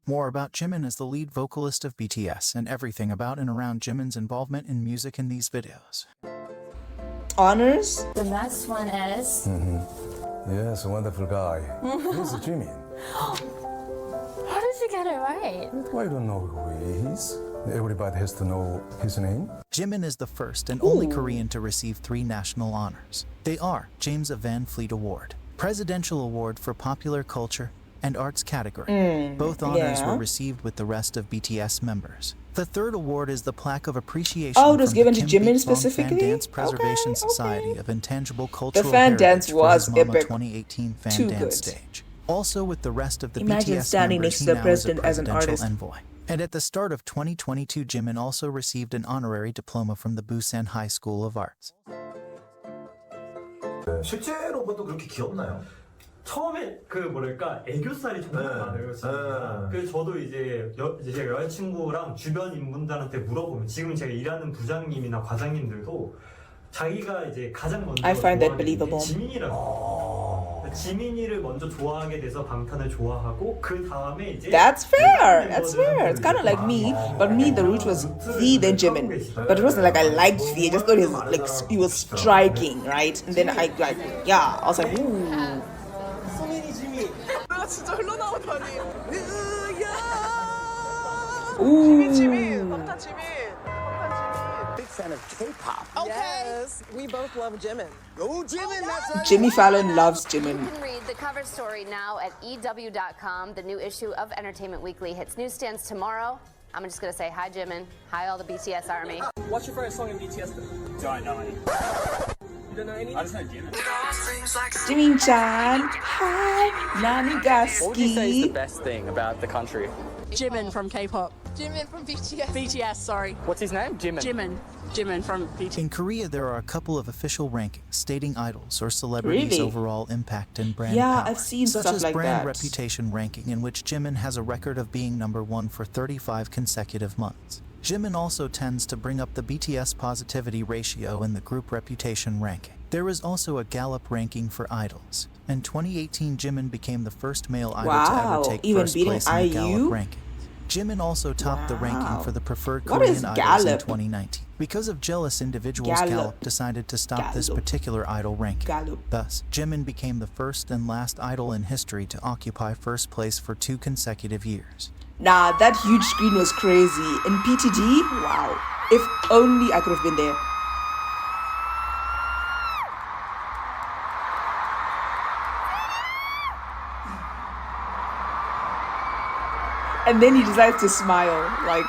More about Jimin as the lead vocalist of BTS and everything about and around Jimin's involvement in music in these videos. Honors? The next one is... Yes, a wonderful guy. He's Jimin. How did you get it right? I don't know who he is. Everybody has to know his name. Jimin is the first and only Korean to receive 3 national honors. They are James Van Fleet Award, Presidential Award for Popular Culture, and Arts category. Both honors were received with the rest of BTS members. The third award is the Plaque of Appreciation Oh, it was from given the to Kim Jimin Beek-bong specifically? Fan Dance Preservation Society of Intangible Cultural fan Heritage dance for was his Mama epic. 2018 Fan Too Dance good. stage. Also with the rest of the Imagine BTS standing members, next to he the now is a president as an presidential artist. envoy. And at the start of 2022, Jimin also received an honorary diploma from the Busan High School of Arts. 실제로 봐도 그렇게 귀엽나요? 처음에 그 뭐랄까 애교살이 정말 많아요. 진짜. 그래서 저도 이제 제 여자친구랑 주변 인분들한테 물어보면 지금 제가 일하는 부장님이나 과장님들도 자기가 이제 가장 먼저 I find that 좋아하는 게 believable. 지민이라고. 지민이를 먼저 좋아하게 돼서 방탄을 좋아하고 그 다음에 이제 That's fair. That's fair. It's kind of like me, but me the root was V then Jimin. But it wasn't like I liked V. I just thought he was striking, right? And then I was like, ooh. 진짜 흘러나오다니. Ooh. 방탄 지민. Big fan of K-pop. Yes, we both love Jimin. Go Jimin, that's right. Jimmy Fallon loves Jimin. You can read the cover story now at EW.com. The new issue of Entertainment Weekly hits newsstands tomorrow. I'm just gonna say hi, Jimin. Hi, all the BTS army. What's your favorite song in BTS? Don't know any. You don't know any? I just know Jimin. Jimin-chan, hi, Nanigaski. What would you say is the best thing about the country? Jimin from K-pop. Jimin from BTS. BTS, sorry. What's his name? Jimin. Jimin from BTS. In Korea, there are a couple of official rankings stating idols or celebrities' Really? overall impact and brand Yeah, power, I've seen such stuff as like brand that. reputation ranking, in which Jimin has a record of being number 1 for 35 consecutive months. Jimin also tends to bring up the BTS positivity ratio in the group reputation ranking. There is also a Gallup ranking for idols. In 2018, Jimin became the first male idol to Wow, ever take even first beating place in the IU? Gallup ranking. Jimin also topped the ranking Wow. for the preferred What Korean is idols in Gallup? 2019. Because of jealous individuals, Gallup. Gallup decided to stop this Gallup. particular idol ranking. Gallup. Thus, Jimin became the first and last idol in history to occupy first place for 2 consecutive years. Nah, that huge screen was crazy. In PTG, wow. If only I could have been there. And then he decides to smile, like,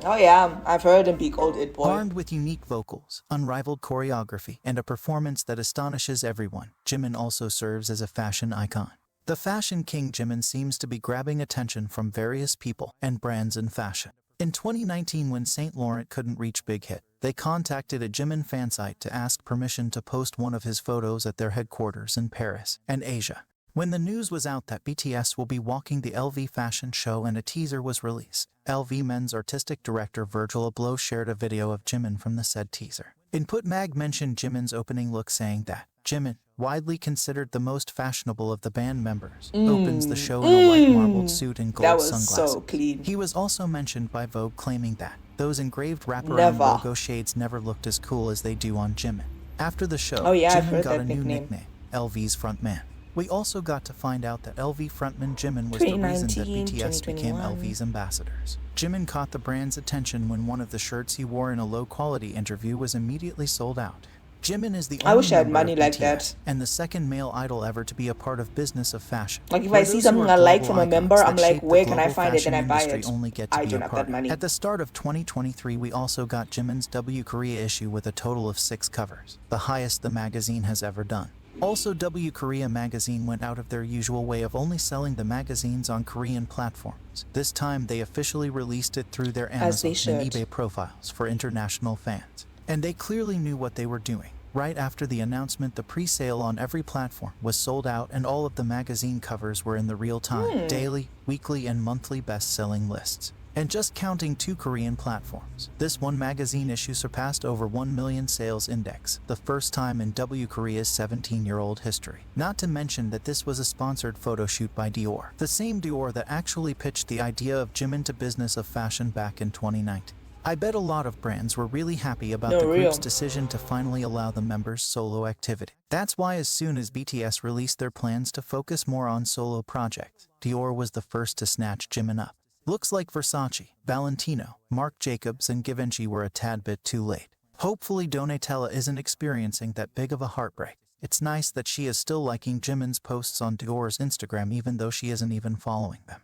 oh yeah, I've heard him be called It Boy. Armed with unique vocals, unrivaled choreography, and a performance that astonishes everyone, Jimin also serves as a fashion icon. The fashion king Jimin seems to be grabbing attention from various people and brands in fashion. In 2019, when Saint Laurent couldn't reach Big Hit, they contacted a Jimin fan site to ask permission to post one of his photos at their headquarters in Paris and Asia. When the news was out that BTS will be walking the LV fashion show and a teaser was released, LV Men's artistic director Virgil Abloh shared a video of Jimin from the said teaser. Input Mag mentioned Jimin's opening look, saying that Jimin, widely considered the most fashionable of the band members, opens the show in a white marbled suit and That gold was sunglasses. so clean. He was also mentioned by Vogue, claiming that those engraved wraparound Never. logo shades never looked as cool as they do on Jimin. After the show, Oh yeah, I've Jimin heard got that a new nickname. nickname, LV's frontman. We also got to find out that LV frontman Jimin was the reason that 2019, BTS became 2021. LV's ambassadors. Jimin caught the brand's attention when one of the shirts he wore in a low-quality interview was immediately sold out. Jimin is the I only wish I had member money of like BTS that. and the second male idol ever to be a part of business of fashion. Like, if For I see those something who are I like global from a member, icons I'm that like, shape the where can I global find it? Then I fashion buy industry it. only get to I be don't a have part that of. money. At the start of 2023, we also got Jimin's W Korea issue with a total of 6 covers, the highest the magazine has ever done. Also, W Korea magazine went out of their usual way of only selling the magazines on Korean platforms. This time they officially released it through their Amazon and eBay profiles for international fans. And they clearly knew what they were doing. Right after the announcement, the pre-sale on every platform was sold out and all of the magazine covers were in the real-time, daily, weekly, and monthly best-selling lists. And just counting 2 Korean platforms, this one magazine issue surpassed over 1 million sales index, the first time in W Korea's 17-year-old history. Not to mention that this was a sponsored photo shoot by Dior, the same Dior that actually pitched the idea of JIMIN to business of fashion back in 2019. I bet a lot of brands were really happy about the group's decision to finally allow the members solo activity. That's why as soon as BTS released their plans to focus more on solo projects, Dior was the first to snatch JIMIN up. Looks like Versace, Valentino, Marc Jacobs, and Givenchy were a tad bit too late. Hopefully Donatella isn't experiencing that big of a heartbreak. It's nice that she is still liking Jimin's posts on Dior's Instagram even though she isn't even following them.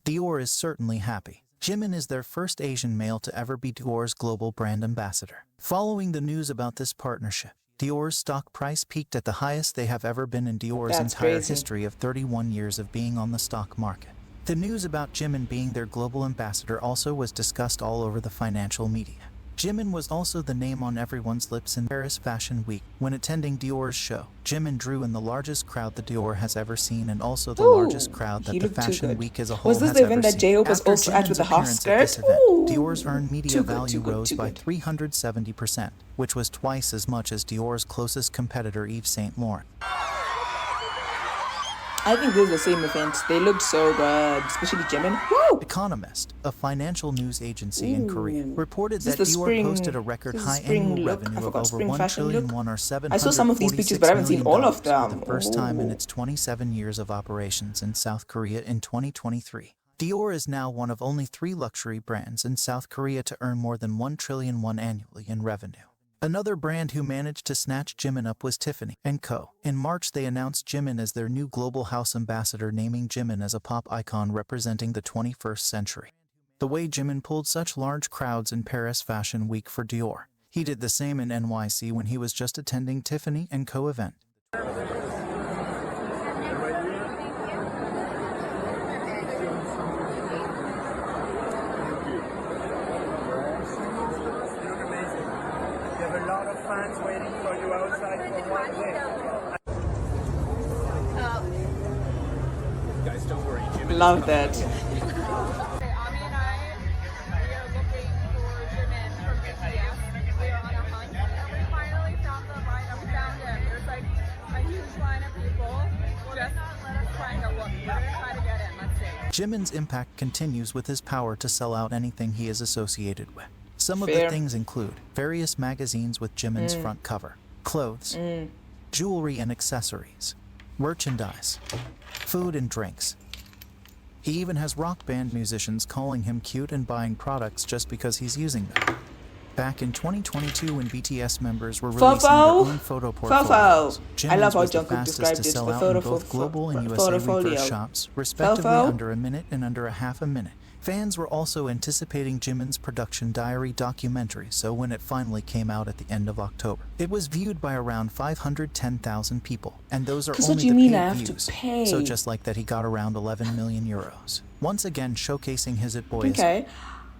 Dior is certainly happy. Jimin is their first Asian male to ever be Dior's global brand ambassador. Following the news about this partnership, Dior's stock price peaked at the highest they have ever been in Dior's entire history of 31 years of being on the stock market. The news about Jimin being their global ambassador also was discussed all over the financial media. Jimin was also the name on everyone's lips in Paris Fashion Week. When attending Dior's show, Jimin drew in the largest crowd that Dior has ever seen and also the largest crowd that the Fashion Week as a whole has ever seen. Was this the event that J-Hope was also at with the half skirt? Dior's earned media value rose by 370%, which was twice as much as Dior's closest competitor Yves Saint Laurent. I think this is the same event. They looked so good, especially Jimin. Woo! Economist, a financial news agency in Korea, reported that Dior posted a record high annual revenue of over 1 trillion won or $746 I saw some of these pictures, but I haven't seen all of them. For the first time in its 27 years of operations in South Korea in 2023. Dior is now one of only 3 luxury brands in South Korea to earn more than 1 trillion won annually in revenue. Another brand who managed to snatch Jimin up was Tiffany & Co. In March, they announced Jimin as their new global house ambassador, naming Jimin as a pop icon representing the 21st century. The way Jimin pulled such large crowds in Paris Fashion Week for Dior, he did the same in NYC when he was just attending Tiffany & Co. event. Love that. Jimin's impact continues with his power to sell out anything he is associated with. Some of the things include various magazines with Jimin's front cover, clothes, jewelry and accessories, merchandise, food and drinks. He even has rock band musicians calling him cute and buying products just because he's using them. Back in 2022, when BTS members were releasing their own photo portfolios, Jimin's was the fastest to sell out in both global and USA Reverse shops, respectively under a minute and under a half a minute. Fans were also anticipating Jimin's production diary documentary, so when it finally came out at the end of October, it was viewed by around 510,000 people, and those are only the paid views. So just like that, he got around 11 million euros. Once again showcasing his It Boy.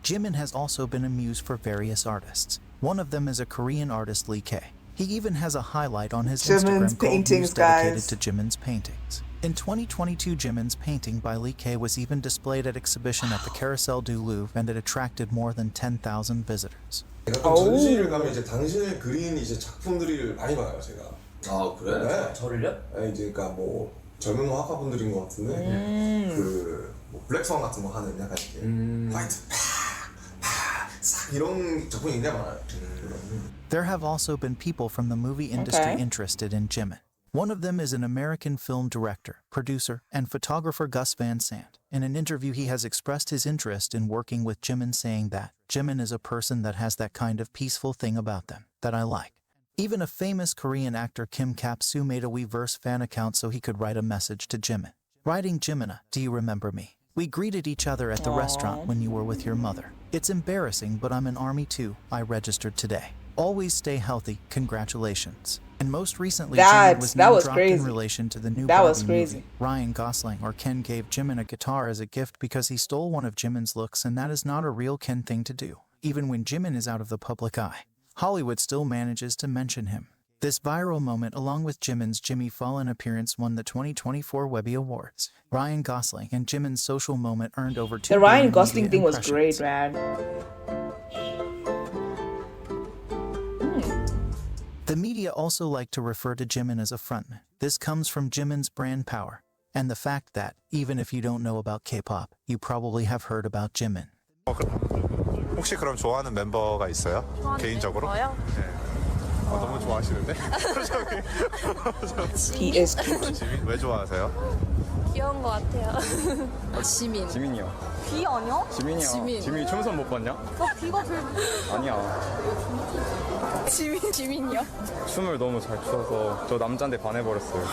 Jimin has also been a muse for various artists. One of them is a Korean artist, Lee K. He even has a highlight on his Instagram called Muse dedicated to Jimin's paintings. In 2022, Jimin's painting by Lee K was even displayed at exhibition at the Carrousel du Louvre, and it attracted more than 10,000 visitors. 전시를 가면 이제 당신의 그린 이제 작품들을 많이 봐요, 제가. 아 그래? 네. 저를요? 네, 이제 그러니까 뭐 젊은 화가분들인 것 같은데 그뭐 블랙스완 같은 거 하는 약간 이렇게 화이트 싹 이런 작품이 굉장히 많아요. There have also been people from the movie industry interested in Jimin. One of them is an American film director, producer, and photographer Gus Van Sant. In an interview, he has expressed his interest in working with Jimin, saying that Jimin is a person that has that kind of peaceful thing about them that I like. Even a famous Korean actor, Kim Kap-soo, made a Weverse fan account so he could write a message to Jimin. Writing, Jimina, do you remember me? We greeted each other at the restaurant when you were with your mother. It's embarrassing, but I'm in Army too. I registered today. Always stay healthy. Congratulations. And most recently, That Jimin was was name-dropped crazy. in relation to the new That Barbie was crazy. movie. Ryan Gosling or Ken gave Jimin a guitar as a gift because he stole one of Jimin's looks, and that is not a real Ken thing to do. Even when Jimin is out of the public eye, Hollywood still manages to mention him. This viral moment, along with Jimin's Jimmy Fallon appearance, won the 2024 Webby Awards. Ryan Gosling and Jimin's social moment earned over 2 The Ryan billion Gosling media thing was impressions. great, man. The media also like to refer to Jimin as a frontman. This comes from Jimin's brand power and the fact that, even if you don't know about K-pop, you probably have heard about Jimin. 혹시 그럼 좋아하는 멤버가 있어요? 개인적으로? 저요? 네. 너무 좋아하시는데? He is cute. 지민 왜 좋아하세요? 귀여운 것 같아요. 지민. 지민이요. 귀 아니야? 지민이요. 지민. 지민이 춤선 못 봤냐? 나 귀가 제일 아니야. 지민이요? 춤을 너무 잘 춰서 저 남자한테 반해버렸어요.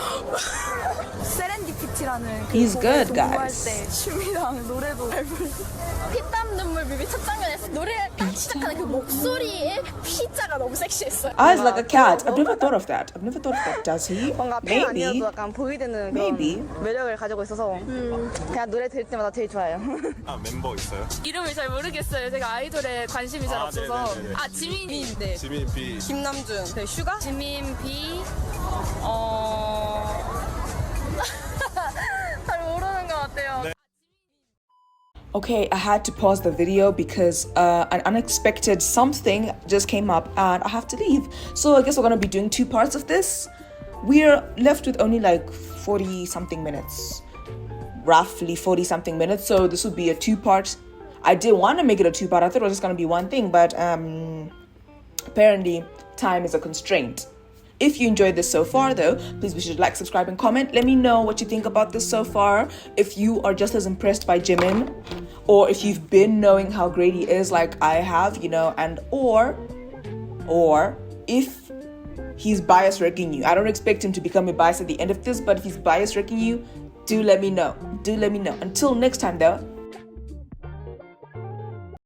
세렌디피티라는 그 He's 곡을 good, 공부할 guys. 때 춤이랑 노래도 잘 불러. 피땀 눈물 뮤비 첫 장면에서 노래를 딱 시작하는 그 목소리에 피자가 너무 섹시했어요. Eyes like a cat. I've never thought of that. I've never thought of that. Does he? 뭔가 팬 Maybe. 아니어도 약간 보이되는 그런 Maybe. 매력을 가지고 있어서 그냥 노래 들을 때마다 되게 좋아요. 아 멤버 있어요? 이름을 잘 모르겠어요. 제가 아이돌에 관심이 잘 없어서. 네네네네. 아, 지민이. 네. 지민 B. 김남준. 네, 슈가? 지민 B. 잘 모르는 것 같아요. Okay, I had to pause the video because an unexpected something just came up and I have to leave. So I guess we're gonna be doing 2 parts of this. We're left with only like 40 something minutes. Roughly 40 something minutes. So this would be a 2-part. I didn't want to make it a 2-part. I thought it was just gonna be one thing, but apparently time is a constraint. If you enjoyed this so far though, please be sure to like, subscribe and comment. Let me know what you think about this so far. If you are just as impressed by Jimin, or if you've been knowing how great he is like I have, you know, and or if he's bias wrecking you. I don't expect him to become a bias at the end of this, but if he's bias wrecking you, do let me know. Do let me know. Until next time though,